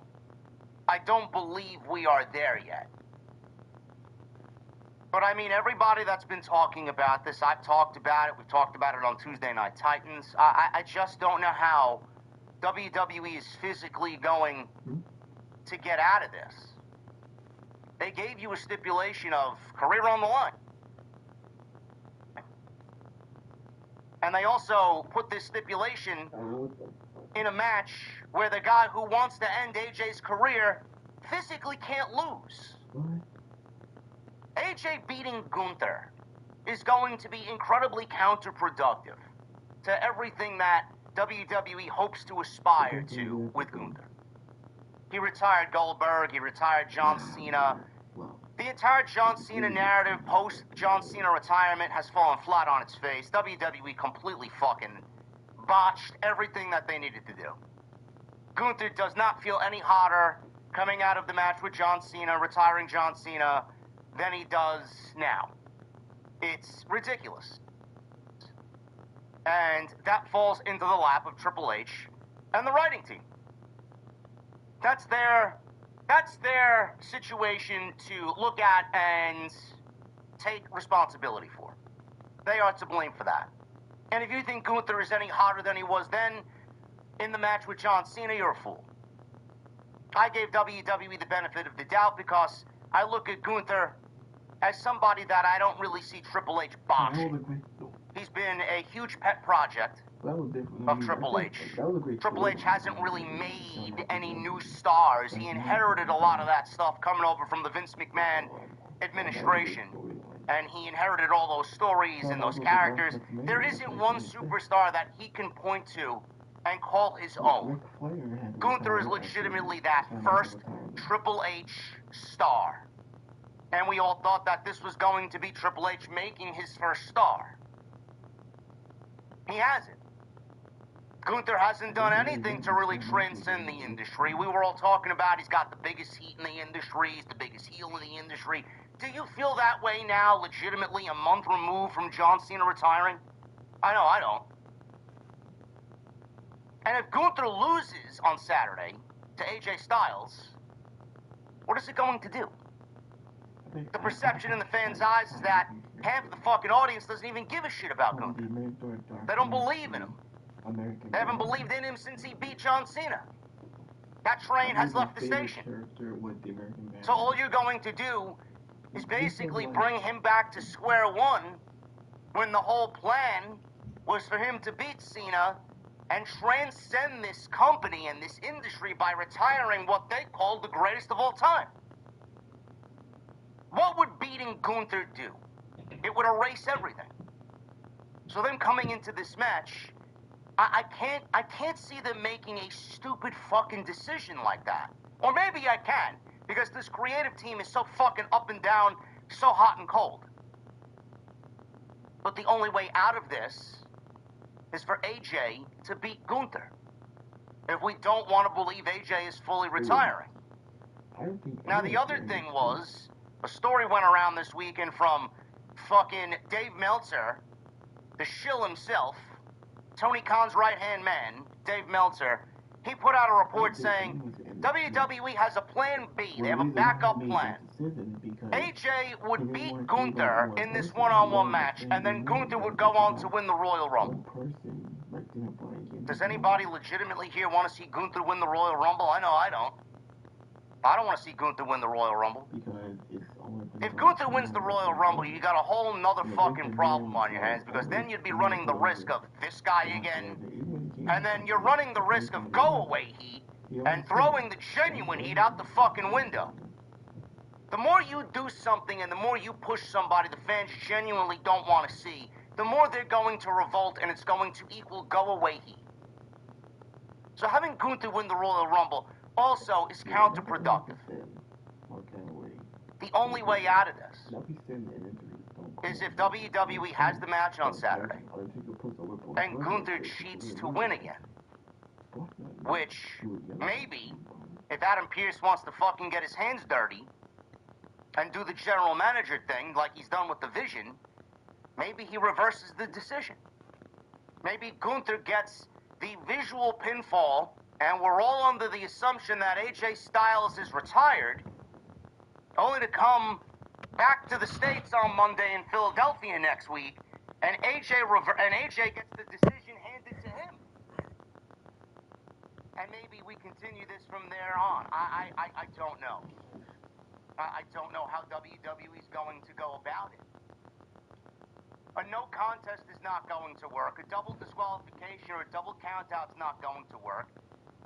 I don't believe we are there yet. But I mean, everybody that's been talking about this, I've talked about it, we've talked about it on Tuesday Night Titans. I just don't know how WWE is physically going to get out of this. They gave you a stipulation of career on the line. And they also put this stipulation in a match where the guy who wants to end AJ's career physically can't lose. AJ beating Gunther is going to be incredibly counterproductive to everything that WWE hopes to aspire to with Gunther. He retired Goldberg, he retired John Cena. The entire John Cena narrative post-John Cena retirement has fallen flat on its face. WWE completely fucking botched everything that they needed to do. Gunther does not feel any hotter coming out of the match with John Cena, retiring John Cena, than he does now. It's ridiculous. And that falls into the lap of Triple H and the writing team. That's their situation to look at and take responsibility for. They are to blame for that. And if you think Gunther is any hotter than he was then in the match with John Cena, you're a fool. I gave WWE the benefit of the doubt because I look at Gunther as somebody that I don't really see Triple H botching. He's been a huge pet project of Triple H. Triple H hasn't really made any new stars. He inherited a lot of that stuff coming over from the Vince McMahon administration. And he inherited all those stories and those characters. There isn't one superstar that he can point to and call his own. Gunther is legitimately that first Triple H star. And we all thought that this was going to be Triple H making his first star. He hasn't. Gunther hasn't done anything to really transcend the industry. We were all talking about he's got the biggest heat in the industry, he's the biggest heel in the industry. Do you feel that way now, legitimately a month removed from John Cena retiring? I know I don't. And if Gunther loses on Saturday to AJ Styles, what is it going to do? The perception in the fans' eyes is that half of the fucking audience doesn't even give a shit about Gunther. They don't believe in him. They haven't believed in him since he beat John Cena. That train has left the station. So all you're going to do is basically bring him back to square one when the whole plan was for him to beat Cena and transcend this company and this industry by retiring what they called the greatest of all time. What would beating Gunther do? It would erase everything. So then coming into this match, I can't see them making a stupid fucking decision like that. Or maybe I can, because this creative team is so fucking up and down, so hot and cold. But the only way out of this is for AJ to beat Gunther. If we don't want to believe AJ is fully retiring. Now the other thing was, a story went around this weekend from fucking Dave Meltzer, the shill himself, Tony Khan's right-hand man, Dave Meltzer. He put out a report saying WWE has a plan B. They have a backup plan. AJ would beat Gunther in this one-on-one match, and then Gunther would go on to win the Royal Rumble. Does anybody legitimately here want to see Gunther win the Royal Rumble? I know I don't. I don't want to see Gunther win the Royal Rumble. If Gunther wins the Royal Rumble, you got a whole nother fucking problem on your hands, because then you'd be running the risk of this guy again, and then you're running the risk of go-away heat and throwing the genuine heat out the fucking window. The more you do something and the more you push somebody the fans genuinely don't want to see, the more they're going to revolt, and it's going to equal go-away heat. So having Gunther win the Royal Rumble also is counterproductive. The only way out of this is if WWE has the match on Saturday and Gunther cheats to win again. Which, maybe, if Adam Pearce wants to fucking get his hands dirty and do the general manager thing like he's done with the Vision, maybe he reverses the decision. Maybe Gunther gets the visual pinfall, and we're all under the assumption that AJ Styles is retired, only to come back to the States on Monday in Philadelphia next week, and AJ gets the decision handed to him. And maybe we continue this from there on. I don't know. I don't know how WWE is going to go about it. A no contest is not going to work. A double disqualification or a double countout is not going to work.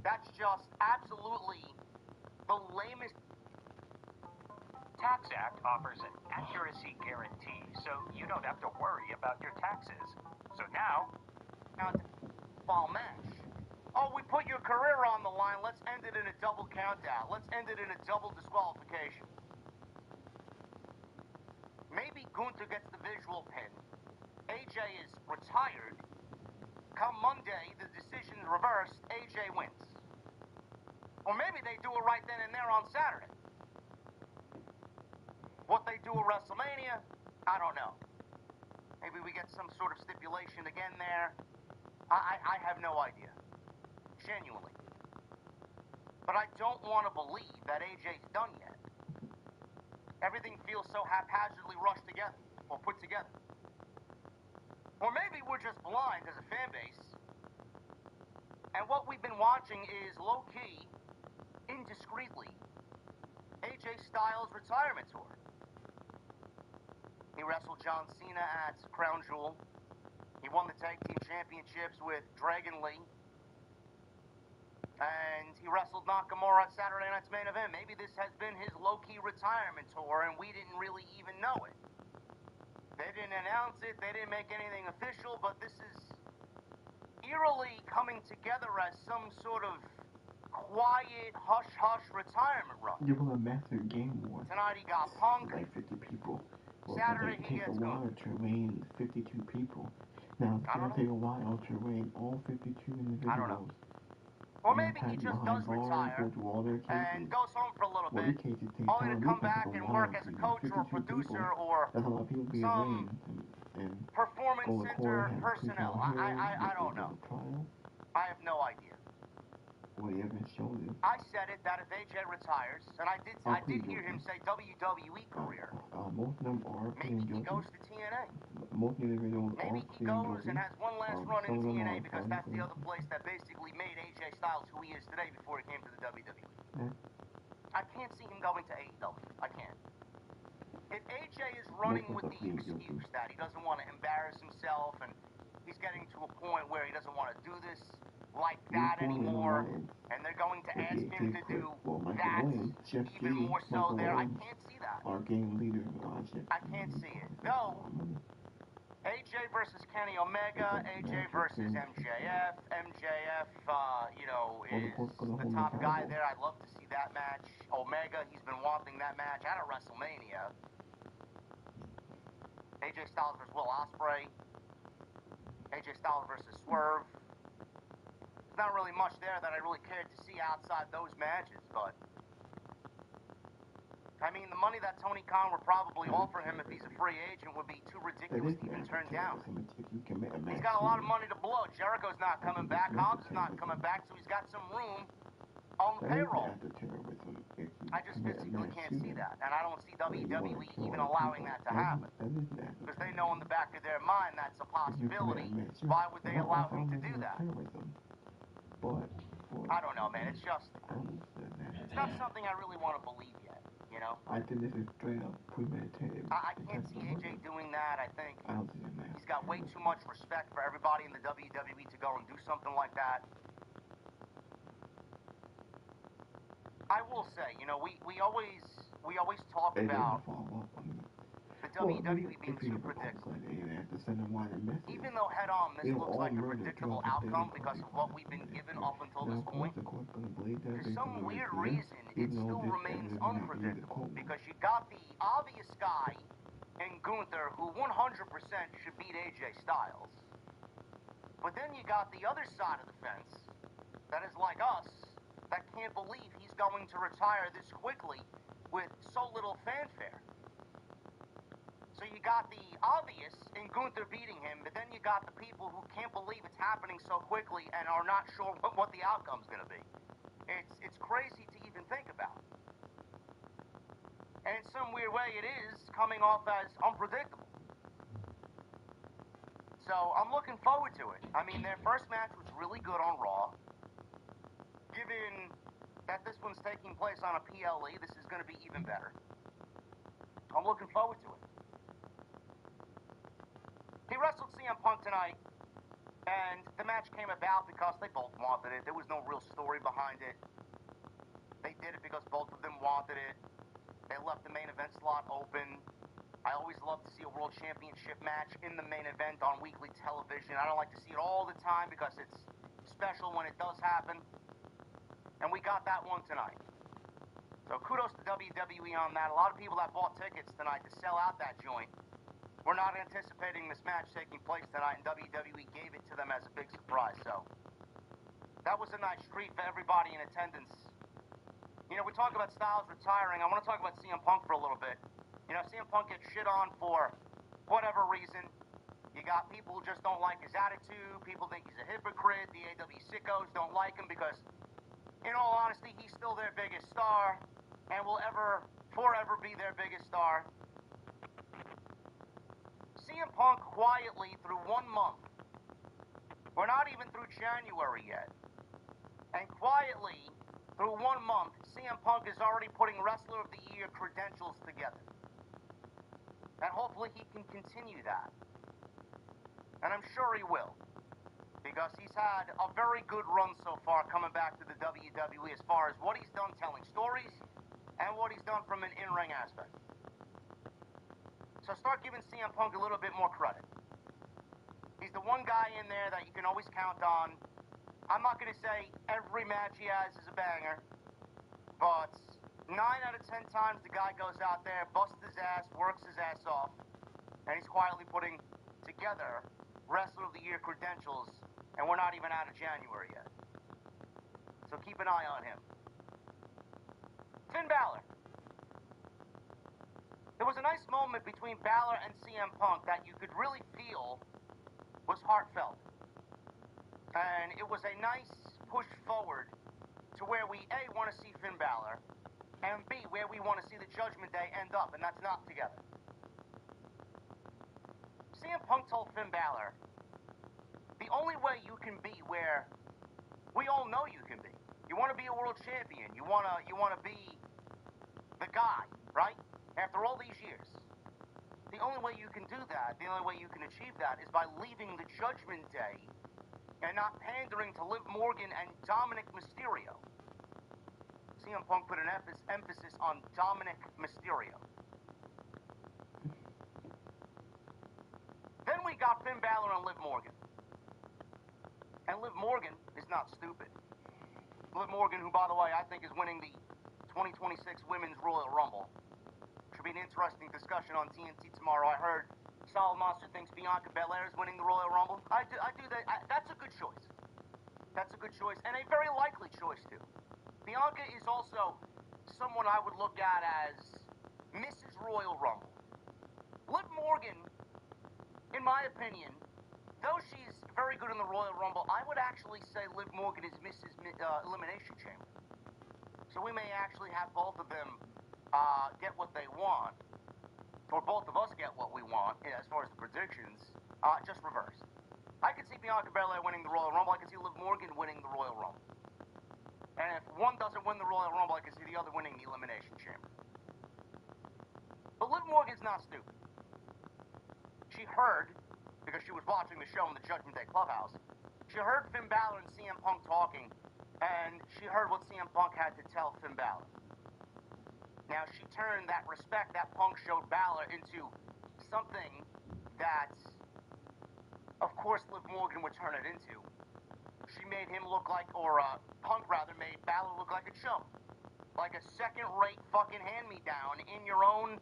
That's just absolutely the lamest Tax Act offers an accuracy guarantee, so you don't have to worry about your taxes. So now... Fall match. Oh, we put your career on the line. Let's end it in a double count-out. Let's end it in a double disqualification. Maybe Gunther gets the visual pin. AJ is retired. Come Monday, the decision's reversed. AJ wins. Or maybe they do it right then and there on Saturday. What they do at WrestleMania, I don't know. Maybe we get some sort of stipulation again there. I have no idea. Genuinely. But I don't want to believe that AJ's done yet. Everything feels so haphazardly rushed together, or put together. Or maybe we're just blind as a fan base, and what we've been watching is low-key, indiscreetly, AJ Styles' retirement tour. He wrestled John Cena at Crown Jewel. He won the tag team championships with Dragon Lee. And he wrestled Nakamura at Saturday Night's Main Event. Maybe this has been his low-key retirement tour, and we didn't really even know it. They didn't announce it. They didn't make anything official, but this is eerily coming together as some sort of quiet, hush-hush retirement run. You will have mastered Game War. Tonight he got Punk. Like 50 people. Well, Saturday it he take gets a while to train 52 people. Now, it's going to take a while to train all 52 individuals. I don't know. Or maybe he just does retire and goes home for a little bit, only to come back and work as a coach or a producer or some performance center personnel. I don't know. I have no idea. I said it that if AJ retires, and I did hear him say WWE career. Most of them are maybe he goes to TNA. Maybe he goes and has one last run in TNA because that's the other place that basically made AJ Styles who he is today before he came to the WWE. I can't see him going to AEW. I can't. If AJ is running with the excuse that he doesn't want to embarrass himself and he's getting to a point where he doesn't want to do this like that anymore, and they're going to ask him to do that even more so there, I can't see that. Our game leader, I can't see it. Though, AJ versus Kenny Omega, AJ versus MJF. MJF, is the top guy there. I'd love to see that match. Omega, he's been wanting that match at a WrestleMania. AJ Styles versus Will Ospreay. AJ Styles versus Swerve. There's not really much there that I really cared to see outside those matches, but I mean, the money that Tony Khan would probably offer him if he's a free agent would be too ridiculous to even turn down. He's got a lot of money to blow. Jericho's not coming back. Hobbs is not coming back, so he's got some room on the payroll. I just physically can't see that, and I don't see WWE even allowing that to happen. Because they know in the back of their mind that's a possibility. Why would they allow him to do that? I don't know, man. It's just, it's not something I really want to believe yet, you know? I think this is straight up premeditated. I can't see AJ doing that. I think he's got way too much respect for everybody in the WWE to go and do something like that. I will say, you know, we always talk about the WWE being too predictable. Even though head-on this looks like a predictable outcome because of what we've been given up until this point, for some weird reason, it still remains unpredictable because you got the obvious guy in Gunther who 100% should beat AJ Styles. But then you got the other side of the fence that is like us, that can't believe he's going to retire this quickly with so little fanfare. So you got the obvious in Gunther beating him, but then you got the people who can't believe it's happening so quickly and are not sure what the outcome's going to be. It's crazy to even think about. And in some weird way, it is coming off as unpredictable. So I'm looking forward to it. I mean, their first match was really good on Raw. Given that this one's taking place on a PLE, this is going to be even better. I'm looking forward to it. He wrestled CM Punk tonight, and the match came about because they both wanted it. There was no real story behind it. They did it because both of them wanted it. They left the main event event slot open. I always love to see a World Championship match in the main event on weekly television. I don't like to see it all the time because it's special when it does happen. And we got that one tonight. So kudos to WWE on that. A lot of people that bought tickets tonight to sell out that joint were not anticipating this match taking place tonight, and WWE gave it to them as a big surprise. So that was a nice treat for everybody in attendance. You know, we talk about Styles retiring. I want to talk about CM Punk for a little bit. You know, CM Punk gets shit on for whatever reason. You got people who just don't like his attitude. People think he's a hypocrite. The AW sickos don't like him because, in all honesty, he's still their biggest star and will forever be their biggest star. CM Punk quietly through 1 month. We're not even through January yet. And quietly through 1 month, CM Punk is already putting Wrestler of the Year credentials together. And hopefully he can continue that. And I'm sure he will. Because he's had a very good run so far coming back to the WWE as far as what he's done telling stories and what he's done from an in-ring aspect. So start giving CM Punk a little bit more credit. He's the one guy in there that you can always count on. I'm not going to say every match he has is a banger, but 9 out of 10 times the guy goes out there, busts his ass, works his ass off, and he's quietly putting together Wrestler of the Year credentials, and we're not even out of January yet. So keep an eye on him. Finn Balor. There was a nice moment between Balor and CM Punk that you could really feel was heartfelt. And it was a nice push forward to where we, A, want to see Finn Balor, and B, where we want to see the Judgment Day end up, and that's not together. CM Punk told Finn Balor, the only way you can be where we all know you can be. You want to be a world champion. You want to be the guy, right? After all these years. The only way you can do that, the only way you can achieve that is by leaving the Judgment Day and not pandering to Liv Morgan and Dominic Mysterio. CM Punk put an emphasis on Dominic Mysterio. Then we got Finn Balor and Liv Morgan. And Liv Morgan is not stupid. Liv Morgan, who, by the way, I think is winning the 2026 Women's Royal Rumble. Should be an interesting discussion on TNT tomorrow. I heard Solid Monster thinks Bianca Belair is winning the Royal Rumble. I do that. That's a good choice. That's a good choice, and a very likely choice, too. Bianca is also someone I would look at as Mrs. Royal Rumble. Liv Morgan, in my opinion, though she's very good in the Royal Rumble, I would actually say Liv Morgan is Mrs. Elimination Chamber. So we may actually have both of them get what they want, or both of us get what we want, as far as the predictions, just reverse. I could see Bianca Belair winning the Royal Rumble. I could see Liv Morgan winning the Royal Rumble. And if one doesn't win the Royal Rumble, I could see the other winning the Elimination Chamber. But Liv Morgan's not stupid. She heard, because she was watching the show in the Judgment Day Clubhouse, she heard Finn Balor and CM Punk talking, and she heard what CM Punk had to tell Finn Balor. Now, she turned that respect that Punk showed Balor into something that, of course, Liv Morgan would turn it into. She made him look like, or Punk rather, made Balor look like a chump. Like a second-rate fucking hand-me-down in your own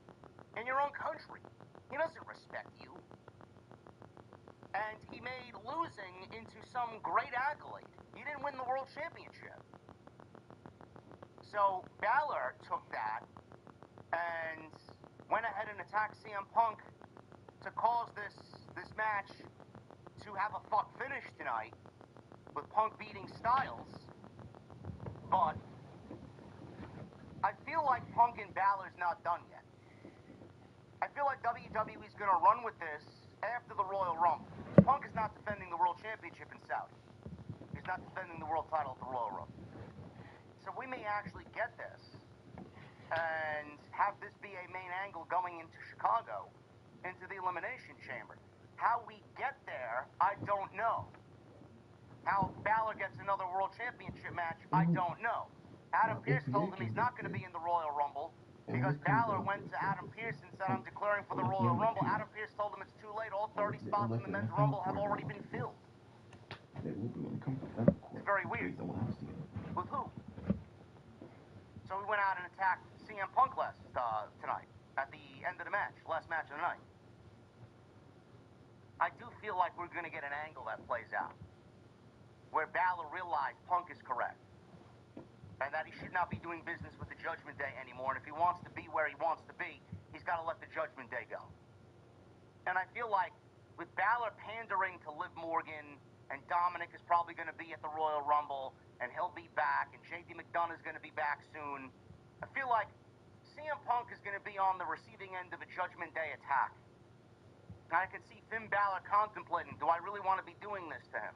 country. He doesn't respect you. And he made losing into some great accolade. He didn't win the World Championship. So Balor took that and went ahead and attacked CM Punk to cause this match to have a fuck finish tonight with Punk beating Styles. But I feel like Punk and Balor's not done yet. I feel like WWE's going to run with this after the Royal Rumble. Punk is not defending the World Championship in Saudi. He's not defending the world title at the Royal Rumble. So we may actually get this and have this be a main angle going into Chicago, into the Elimination Chamber. How we get there, I don't know. How Balor gets another World Championship match, I don't know. Adam Pearce told him he's not going to be in the Royal Rumble Because Balor went to Adam Pearce and said, I'm declaring for the Royal Rumble. Adam Pearce told him it's too late. All 30 spots in the men's Rumble have already been filled. It's very weird. With who? So we went out and attacked CM Punk tonight at the end of the match, last match of the night. I do feel like we're going to get an angle that plays out where Balor realized Punk is correct and that he should not be doing business with the Judgment Day anymore. And if he wants to be where he wants to be, he's got to let the Judgment Day go. And I feel like with Balor pandering to Liv Morgan, and Dominic is probably going to be at the Royal Rumble, and he'll be back, and JD McDonough's going to be back soon, I feel like CM Punk is going to be on the receiving end of a Judgment Day attack. And I can see Finn Balor contemplating, do I really want to be doing this to him?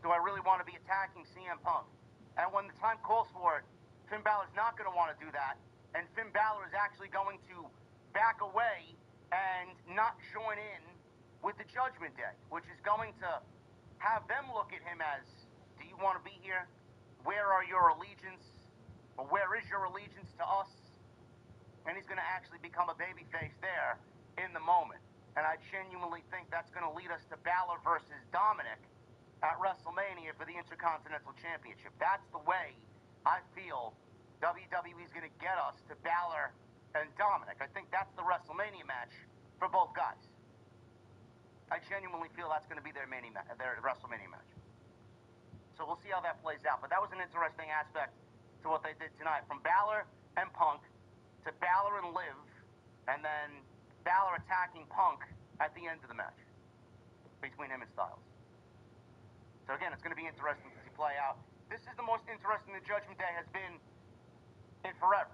Do I really want to be attacking CM Punk? And when the time calls for it, Finn Balor's not going to want to do that, and Finn Balor is actually going to back away and not join in with the Judgment Day, which is going to have them look at him as, do you want to be here? Where are your allegiance? Or where is your allegiance to us? And he's going to actually become a babyface there in the moment. And I genuinely think that's going to lead us to Balor versus Dominic at WrestleMania for the Intercontinental Championship. That's the way I feel WWE is going to get us to Balor and Dominic. I think that's the WrestleMania match for both guys. I genuinely feel that's going to be their WrestleMania match. So we'll see how that plays out. But that was an interesting aspect to what they did tonight. From Balor and Punk to Balor and Liv, and then Balor attacking Punk at the end of the match between him and Styles. So again, it's going to be interesting to see play out. This is the most interesting the Judgment Day has been in forever.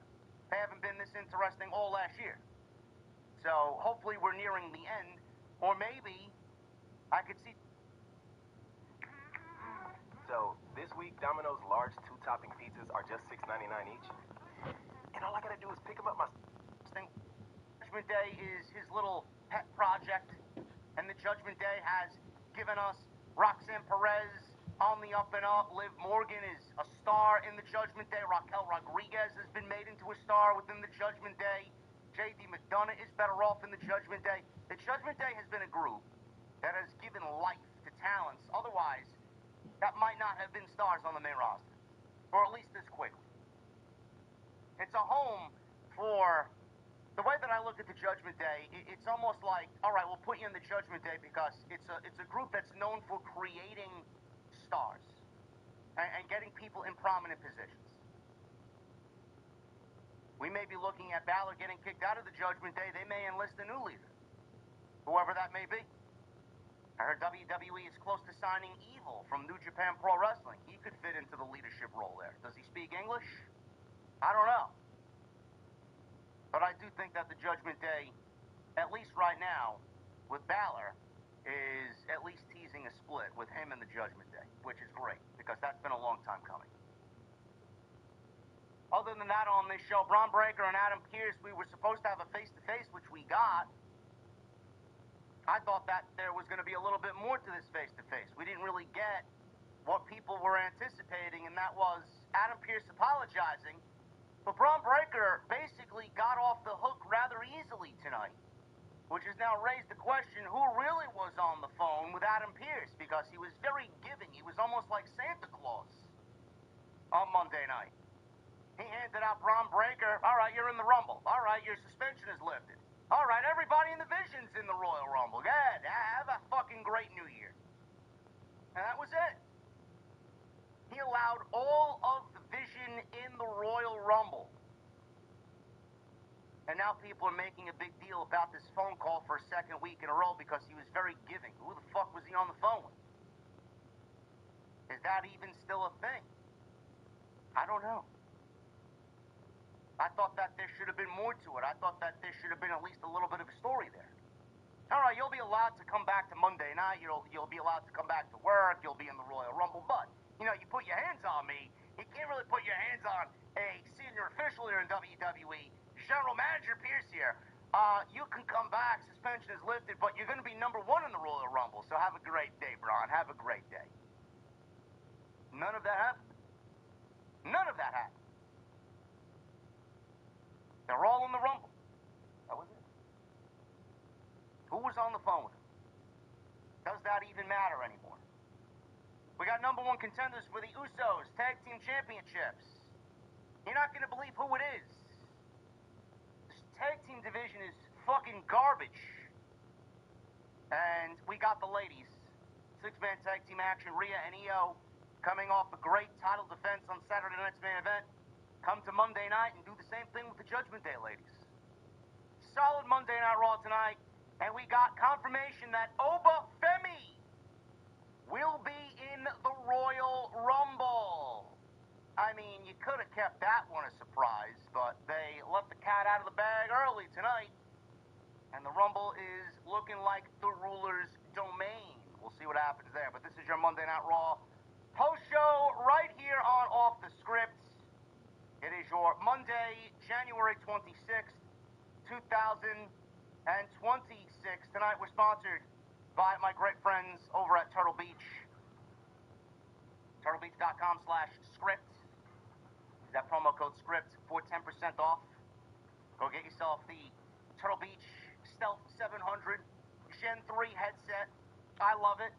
They haven't been this interesting all last year. So hopefully we're nearing the end, or maybe I could see. So this week, Domino's large 2-topping pizzas are just $6.99 each, and all I gotta do is pick them up myself. Judgment Day is his little pet project, and the Judgment Day has given us Roxanne Perez on the up and up. Liv Morgan is a star in the Judgment Day. Raquel Rodriguez has been made into a star within the Judgment Day. JD McDonough is better off in the Judgment Day. The Judgment Day has been a group that has given life to talents otherwise that might not have been stars on the main roster, or at least this quickly. It's a home for, the way that I look at the Judgment Day, it's almost like, all right, we'll put you in the Judgment Day because it's a group that's known for creating stars and getting people in prominent positions. We may be looking at Balor getting kicked out of the Judgment Day. They may enlist a new leader, whoever that may be. I heard WWE is close to signing Evil from New Japan Pro Wrestling. He could fit into the leadership role there. Does he speak English? I don't know. But I do think that the Judgment Day, at least right now, with Balor, is at least teasing a split with him and the Judgment Day, which is great, because that's been a long time coming. Other than that, on this show, Braun Breaker and Adam Pearce, we were supposed to have a face-to-face, which we got. I thought that there was going to be a little bit more to this face-to-face. We didn't really get what people were anticipating, and that was Adam Pearce apologizing. But Braun Breaker basically got off the hook rather easily tonight, which has now raised the question, who really was on the phone with Adam Pearce? Because he was very giving. He was almost like Santa Claus on Monday night. He handed out Braun Breaker, all right, you're in the Rumble. All right, your suspension is lifted. All right, everybody in the Vision's in the Royal Rumble. Good, have a fucking great New Year. And that was it. He allowed all of the Vision in the Royal Rumble. And now people are making a big deal about this phone call for a second week in a row because he was very giving. Who the fuck was he on the phone with? Is that even still a thing? I don't know. I thought that there should have been more to it. I thought that there should have been at least a little bit of a story there. All right, you'll be allowed to come back to Monday night. You'll be allowed to come back to work. You'll be in the Royal Rumble. But, you know, you put your hands on me. You can't really put your hands on a senior official here in WWE. General Manager Pearce here. You can come back. Suspension is lifted, but you're going to be number one in the Royal Rumble. So have a great day, Braun. Have a great day. None of that happened. None of that happened. They're all in the Rumble. That was it. Who was on the phone with him? Does that even matter anymore? We got number one contenders for the Usos Tag Team Championships. You're not going to believe who it is. This tag team division is fucking garbage. And we got the ladies. Six-man tag team action, Rhea and Io, coming off a great title defense on Saturday night's main event. Come to Monday night and do the same thing with the Judgment Day ladies. Solid Monday Night Raw tonight. And we got confirmation that Oba Femi will be in the Royal Rumble. I mean, you could have kept that one a surprise, but they let the cat out of the bag early tonight. And the Rumble is looking like the ruler's domain. We'll see what happens there. But this is your Monday Night Raw post show right here on Off the Script. It is your Monday, January 26th, 2026. Tonight we're sponsored by my great friends over at Turtle Beach. TurtleBeach.com/script. Use that promo code SCRIPT for 10% off. Go get yourself the Turtle Beach Stealth 700 Gen 3 headset. I love it.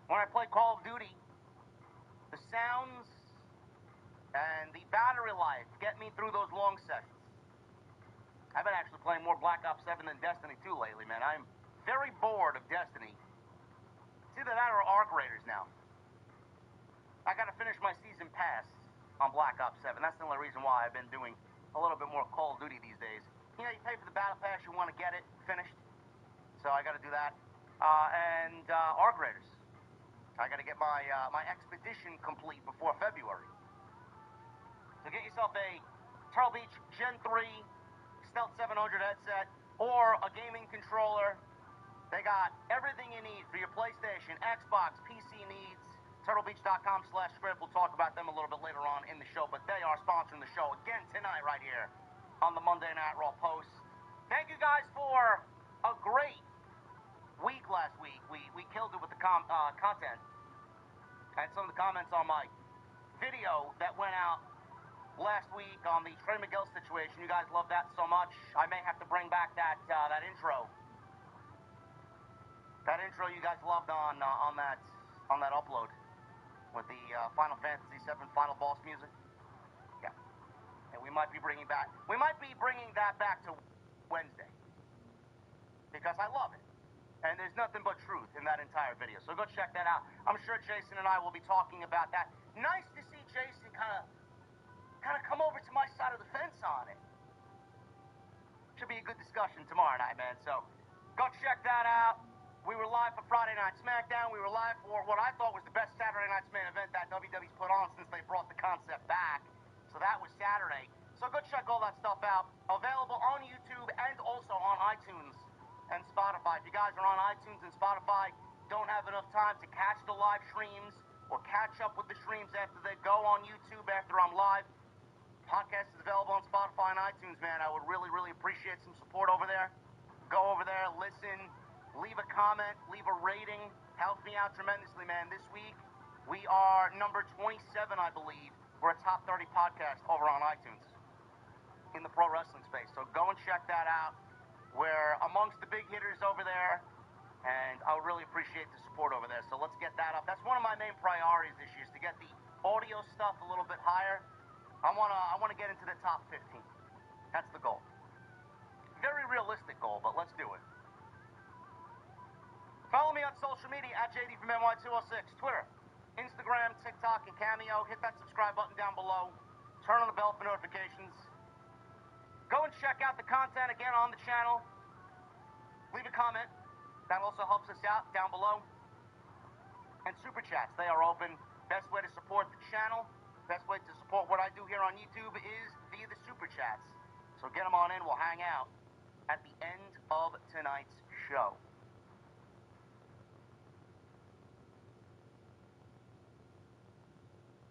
When I play Call of Duty, the sounds and the battery life get me through those long sessions. I've been actually playing more Black Ops 7 than Destiny 2 lately, man. I'm very bored of Destiny. It's either that or Arc Raiders now. I gotta finish my season pass on Black Ops 7. That's the only reason why I've been doing a little bit more Call of Duty these days. You know, you pay for the battle pass, you want to get it finished. So I gotta do that. And Arc Raiders. I gotta get my my expedition complete before February. So get yourself a Turtle Beach Gen 3 Stealth 700 headset or a gaming controller. They got everything you need for your PlayStation, Xbox, PC needs. TurtleBeach.com/script. We'll talk about them a little bit later on in the show, but they are sponsoring the show again tonight right here on the Monday Night Raw Post. Thank you guys for a great week last week. We killed it with the content. I had some of the comments on my video that went out last week on the Trey Miguel situation. You guys love that so much. I may have to bring back that intro. That intro you guys loved on that upload with the Final Fantasy VII Final Boss music. Yeah. And we might be bringing that back to Wednesday. Because I love it. And there's nothing but truth in that entire video. So go check that out. I'm sure Jason and I will be talking about that. Nice to see Jason kind of come over to my side of the fence on it. Should be a good discussion tomorrow night, man. So go check that out. We were live for Friday Night SmackDown. We were live for what I thought was the best Saturday Night's main event that WWE's put on since they brought the concept back. So that was Saturday. So go check all that stuff out. Available on YouTube and also on iTunes and Spotify. If you guys are on iTunes and Spotify, don't have enough time to catch the live streams or catch up with the streams after they go on YouTube after I'm live, podcast is available on Spotify and iTunes, man. I would really, really appreciate some support over there. Go over there, listen, leave a comment, leave a rating. Helps me out tremendously, man. This week, we are number 27, I believe. We're a top 30 podcast over on iTunes in the pro wrestling space. So go and check that out. We're amongst the big hitters over there, and I would really appreciate the support over there. So let's get that up. That's one of my main priorities this year, is to get the audio stuff a little bit higher. I wanna get into the top 15. That's the goal. Very realistic goal, but let's do it. Follow me on social media at JD from NY206, Twitter, Instagram, TikTok, and Cameo. Hit that subscribe button down below. Turn on the bell for notifications. Go and check out the content again on the channel. Leave a comment. That also helps us out down below. And super chats, they are open. Best way to support the channel, best way to support what I do here on YouTube is via the super chats. So get them on in. We'll hang out at the end of tonight's show.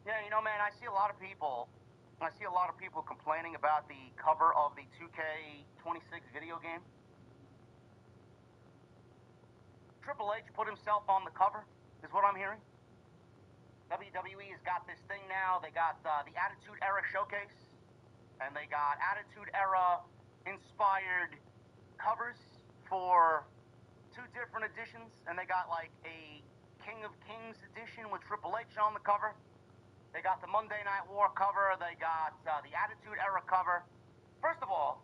Yeah, you know, man, I see a lot of people complaining about the cover of the 2K26 video game. Triple H put himself on the cover, is what I'm hearing. WWE has got this thing now. They got the Attitude Era Showcase. and they got Attitude Era inspired covers for 2 different editions, and they got like a King of Kings edition with Triple H on the cover. They got the Monday Night War cover. They got the Attitude Era cover. First of all,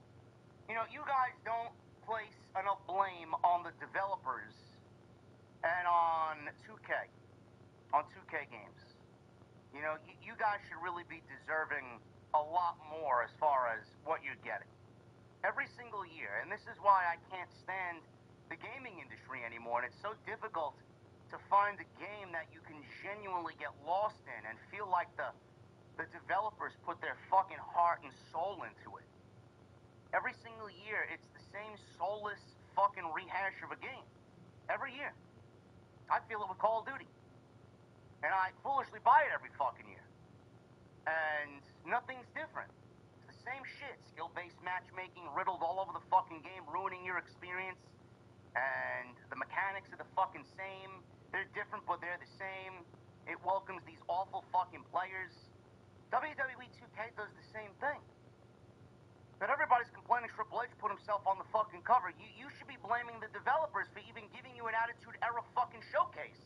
you know, you guys don't place enough blame on the developers and on 2K games. You know, you guys should really be deserving a lot more as far as what you're getting. Every single year, and this is why I can't stand the gaming industry anymore, and it's so difficult to find a game that you can genuinely get lost in and feel like the developers put their fucking heart and soul into it. Every single year, it's the same soulless fucking rehash of a game. Every year. I feel it with Call of Duty. And I foolishly buy it every fucking year. And nothing's different. It's the same shit. Skill-based matchmaking riddled all over the fucking game, ruining your experience. And the mechanics are the fucking same. They're different, but they're the same. It welcomes these awful fucking players. WWE 2K does the same thing. But everybody's complaining Triple H put himself on the fucking cover. You should be blaming the developers for even giving you an Attitude Era fucking showcase.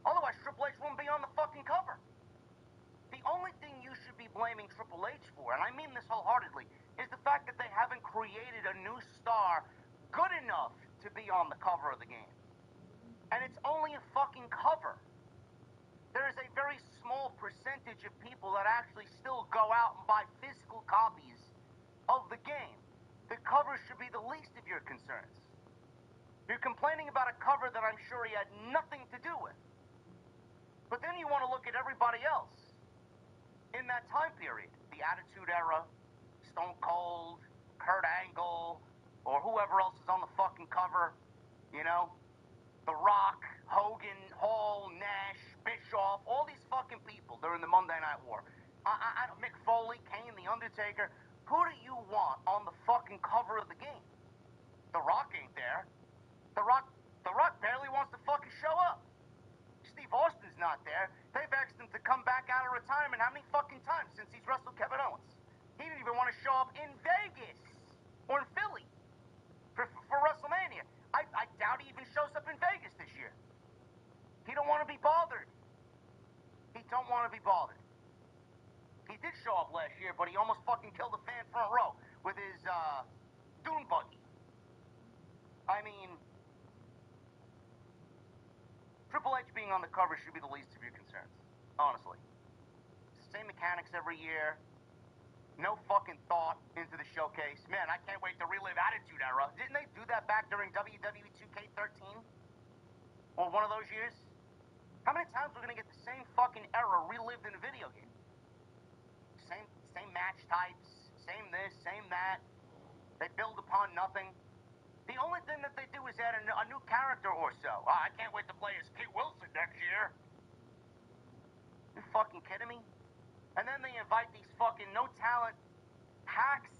Otherwise, Triple H wouldn't be on the fucking cover. The only thing you should be blaming Triple H for, and I mean this wholeheartedly, is the fact that they haven't created a new star good enough to be on the cover of the game. And it's only a fucking cover. There is a very small percentage of people that actually still go out and buy physical copies of the game. The cover should be the least of your concerns. You're complaining about a cover that I'm sure he had nothing to do with. But then you want to look at everybody else in that time period. The Attitude Era, Stone Cold, Kurt Angle, or whoever else is on the fucking cover, you know? The Rock, Hogan, Hall, Nash, Bischoff, all these fucking people during the Monday Night War. Mick Foley, Kane, The Undertaker. Who do you want on the fucking cover of the game? The Rock ain't there. The Rock barely wants to fucking show up. Steve Austin's not there. They've asked him to come back out of retirement how many fucking times since he's wrestled Kevin Owens? He didn't even want to show up in Vegas or in Philly for WrestleMania. I doubt he even shows up in Vegas this year. He don't want to be bothered. He don't want to be bothered. He did show up last year, but he almost fucking killed the fan front row with his dune buggy. I mean, Triple H being on the cover should be the least of your concerns. Honestly. It's the same mechanics every year. No fucking thought into the showcase. Man, I can't wait to relive Attitude Era. Didn't they do that back during WWE 2K13? Or one of those years? How many times are we gonna get the same fucking era relived in a video game? Same match types, same this, same that. They build upon nothing. The only thing that they do is add a new character or so. Oh, I can't wait to play as Pete Wilson next year. You fucking kidding me? And then they invite these fucking no-talent hacks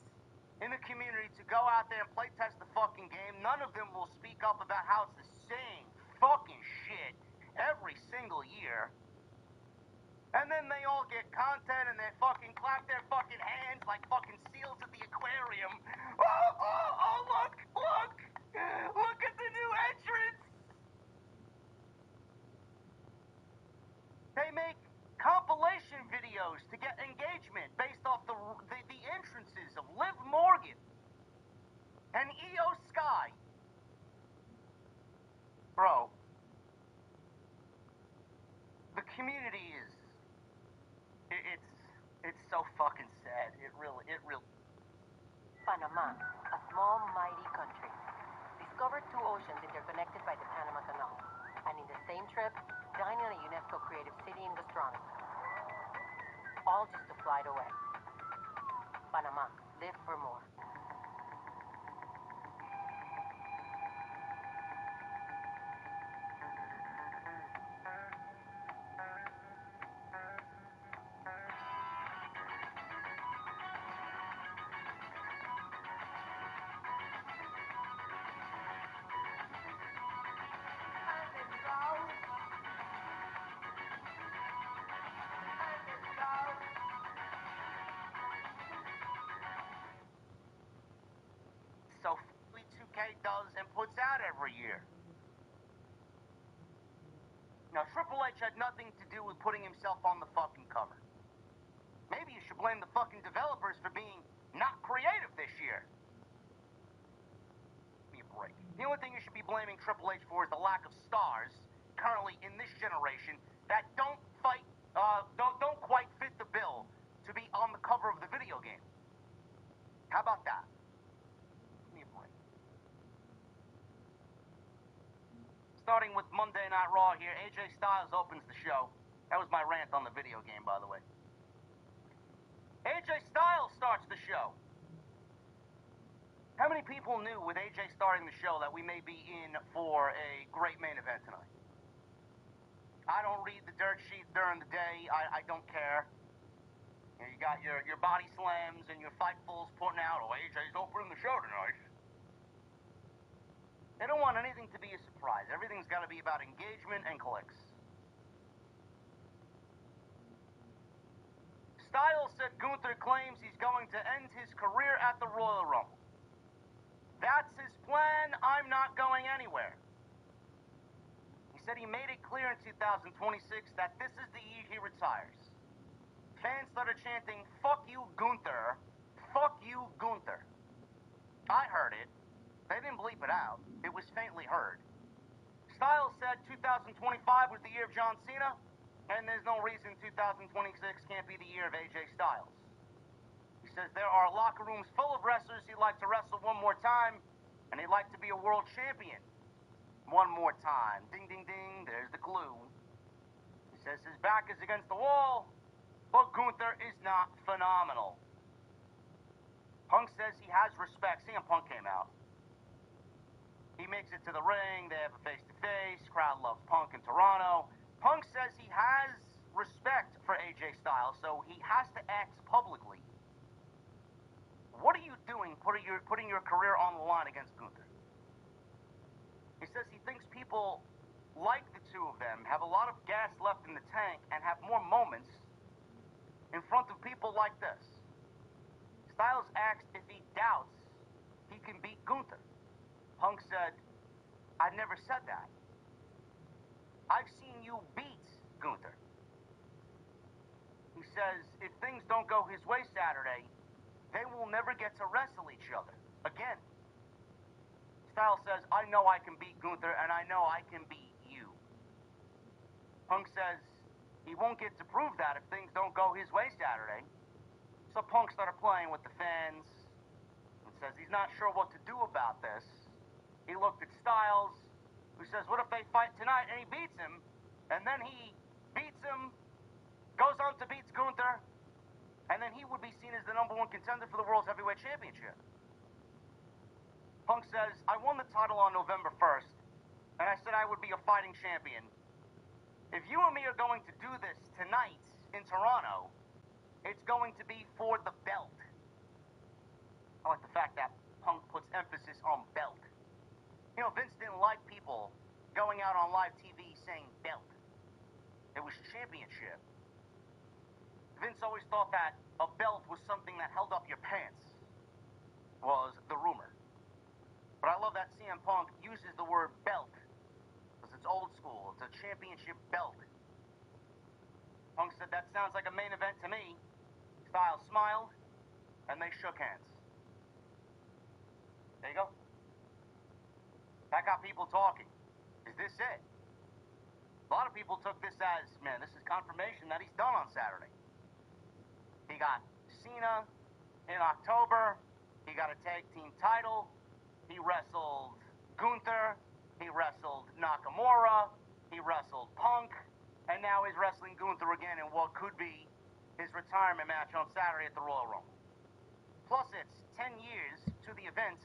in the community to go out there and play test the fucking game. None of them will speak up about how it's the same fucking shit every single year. And then they all get content and they fucking clap their fucking hands like fucking seals at the aquarium. Oh, look! Look at the new entrance! They make compilation videos to get engagement based off the entrances of Liv Morgan and Io Sky. Bro, the community is... It's so fucking sad. It really... Panama, a small, mighty country. Discovered 2 oceans interconnected by the Panama Canal. And in the same trip, dining on a UNESCO Creative City in gastronomy. All just to fly it away. Panama, live for more. every year. Now, Triple H had nothing to do with putting himself on the fucking cover. Maybe you should blame the fucking developers for being not creative this year. Give me a break. The only thing you should be blaming Triple H for is the lack of stars currently in this generation that don't quite fit the bill to be on the cover of the video game. How about that? Give me a break. Starting with Monday Night Raw here, AJ Styles opens the show. That was my rant on the video game, by the way. AJ Styles starts the show. How many people knew with AJ starting the show that we may be in for a great main event tonight? I don't read the dirt sheets during the day. I don't care. You got your body slams and your fightfuls putting out, oh, AJ's opening the show tonight. They don't want anything to be a surprise. Everything's got to be about engagement and clicks. Styles said Gunther claims he's going to end his career at the Royal Rumble. That's his plan. I'm not going anywhere. He said he made it clear in 2026 that this is the year he retires. Fans started chanting, fuck you, Gunther. Fuck you, Gunther. I heard it. They didn't bleep it out. It was faintly heard. Styles said 2025 was the year of John Cena, and there's no reason 2026 can't be the year of AJ Styles. He says there are locker rooms full of wrestlers he'd like to wrestle one more time, and he'd like to be a world champion one more time. Ding, ding, ding, there's the clue. He says his back is against the wall, but Gunther is not phenomenal. Punk says he has respect. CM Punk came out. He makes it to the ring. They have a face-to-face. Crowd loves Punk in Toronto. Punk says he has respect for AJ Styles, so he has to act publicly. What are you doing putting your career on the line against Gunther? He says he thinks people like the two of them, have a lot of gas left in the tank, and have more moments in front of people like this. Styles asked if he doubts he can beat Gunther. Punk said, I never said that. I've seen you beat Gunther. He says, if things don't go his way Saturday, they will never get to wrestle each other again. Styles says, I know I can beat Gunther, and I know I can beat you. Punk says he won't get to prove that if things don't go his way Saturday. So Punk started playing with the fans and says he's not sure what to do about this. He looked at Styles, who says, what if they fight tonight and he beats him, and then he beats him, goes on to beat Gunther, and then he would be seen as the #1 contender for the World's Heavyweight Championship. Punk says, I won the title on November 1st, and I said I would be a fighting champion. If you and me are going to do this tonight in Toronto, it's going to be for the belt. I like the fact that Punk puts emphasis on belt. You know, Vince didn't like people going out on live TV saying belt. It was championship. Vince always thought that a belt was something that held up your pants, was the rumor. But I love that CM Punk uses the word belt, because it's old school. It's a championship belt. Punk said, that sounds like a main event to me. Styles smiled, and they shook hands. There you go. That got people talking. Is this it? A lot of people took this as, man, this is confirmation that he's done on Saturday. He got Cena in October. He got a tag team title. He wrestled Gunther. He wrestled Nakamura. He wrestled Punk. And now he's wrestling Gunther again in what could be his retirement match on Saturday at the Royal Rumble. Plus, it's 10 years to the event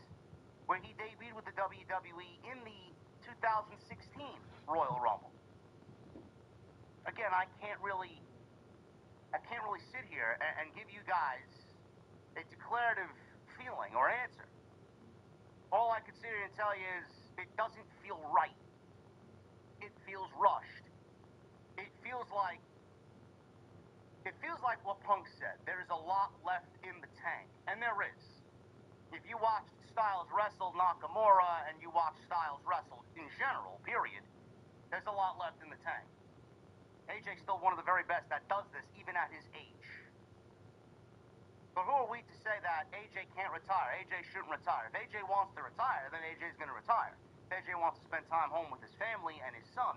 where he debuted with the WWE in the 2016 Royal Rumble. Again, I can't really sit here and give you guys a declarative feeling or answer. All I can sit here and tell you is it doesn't feel right. It feels rushed. It feels like what Punk said. There is a lot left in the tank, and there is. If you watched Styles wrestled Nakamura and you watch Styles wrestle in general, period, there's a lot left in the tank. AJ's still one of the very best that does this, even at his age. But who are we to say that AJ can't retire? AJ shouldn't retire. If AJ wants to retire, then AJ's going to retire. If AJ wants to spend time home with his family and his son,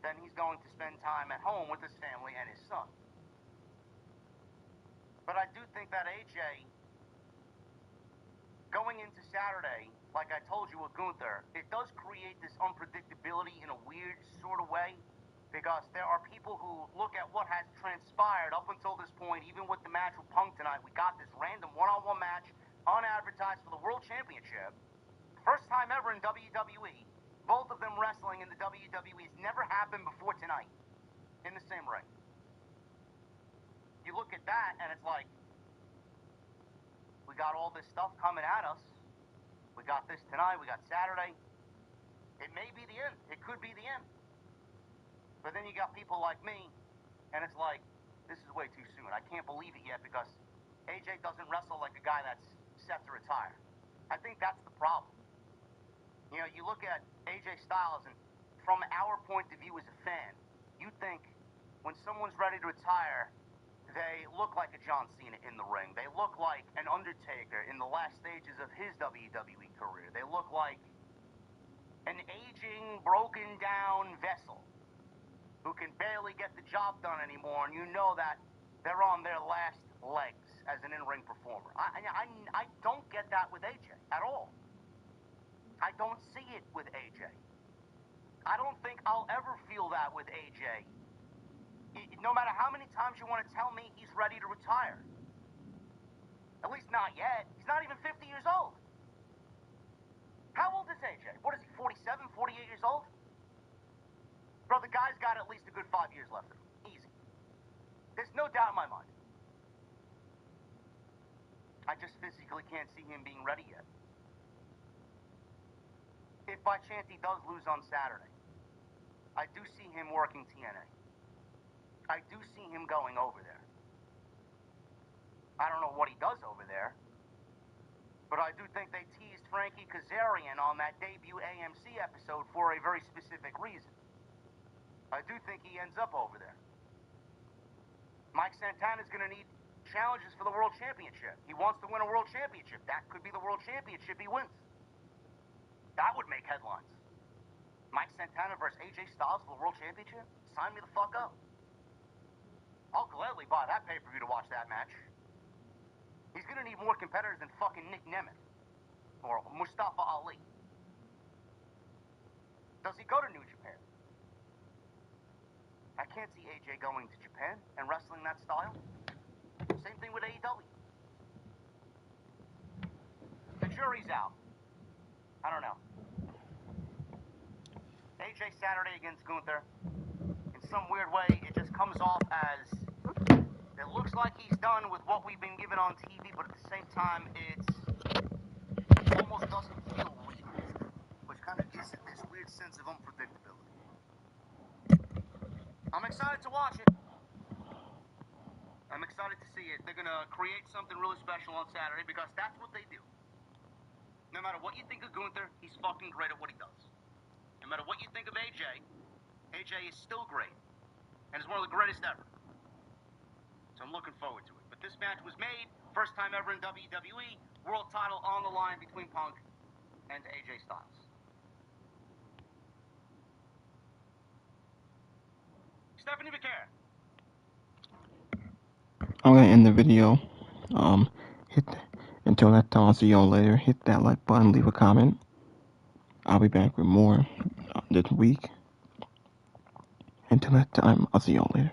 then he's going to spend time at home with his family and his son. But I do think that AJ, going into Saturday, like I told you with Gunther, it does create this unpredictability in a weird sort of way, because there are people who look at what has transpired up until this point, even with the match with Punk tonight. We got this random one-on-one match, unadvertised, for the World Championship. First time ever in WWE. Both of them wrestling in the WWE. It's never happened before tonight in the same ring. You look at that, and it's like, we got all this stuff coming at us. We got this tonight. We got Saturday. It may be the end. It could be the end. But then you got people like me, and it's like, this is way too soon. I can't believe it yet because AJ doesn't wrestle like a guy that's set to retire. I think that's the problem. You know, you look at AJ Styles, and from our point of view as a fan, you think when someone's ready to retire, they look like a John Cena in the ring. They look like an Undertaker in the last stages of his WWE career. They look like an aging, broken down vessel who can barely get the job done anymore, and you know that they're on their last legs as an in-ring performer. I don't get that with AJ at all. I don't see it with AJ. I don't think I'll ever feel that with AJ. No matter how many times you want to tell me he's ready to retire. At least not yet. He's not even 50 years old. How old is AJ? What is he, 47, 48 years old? Bro, the guy's got at least a good 5 years left in him. Easy. There's no doubt in my mind. I just physically can't see him being ready yet. If by chance he does lose on Saturday, I do see him working TNA. I do see him going over there. I don't know what he does over there, but I do think they teased Frankie Kazarian on that debut AMC episode for a very specific reason. I do think he ends up over there. Mike Santana's going to need challenges for the World Championship. He wants to win a World Championship. That could be the World Championship he wins. That would make headlines. Mike Santana versus AJ Styles for the World Championship? Sign me the fuck up. I'll gladly buy that pay-per-view to watch that match. He's going to need more competitors than fucking Nick Nemeth or Mustafa Ali. Does he go to New Japan? I can't see AJ going to Japan and wrestling that style. Same thing with AEW. The jury's out. I don't know. AJ Saturday against Gunther. In some weird way, it just comes off as, it looks like he's done with what we've been given on TV, but at the same time, it almost doesn't feel real, which kind of gives it this weird sense of unpredictability. I'm excited to watch it. I'm excited to see it. They're going to create something really special on Saturday because that's what they do. No matter what you think of Gunther, he's fucking great at what he does. No matter what you think of AJ, AJ is still great. And is one of the greatest ever. So I'm looking forward to it. But this match was made, first time ever in WWE, world title on the line between Punk and AJ Styles. Stephanie McCare. I'm gonna end the video. Until that time, I'll see y'all later. Hit that like button, leave a comment. I'll be back with more this week. Until that time, I'll see y'all later.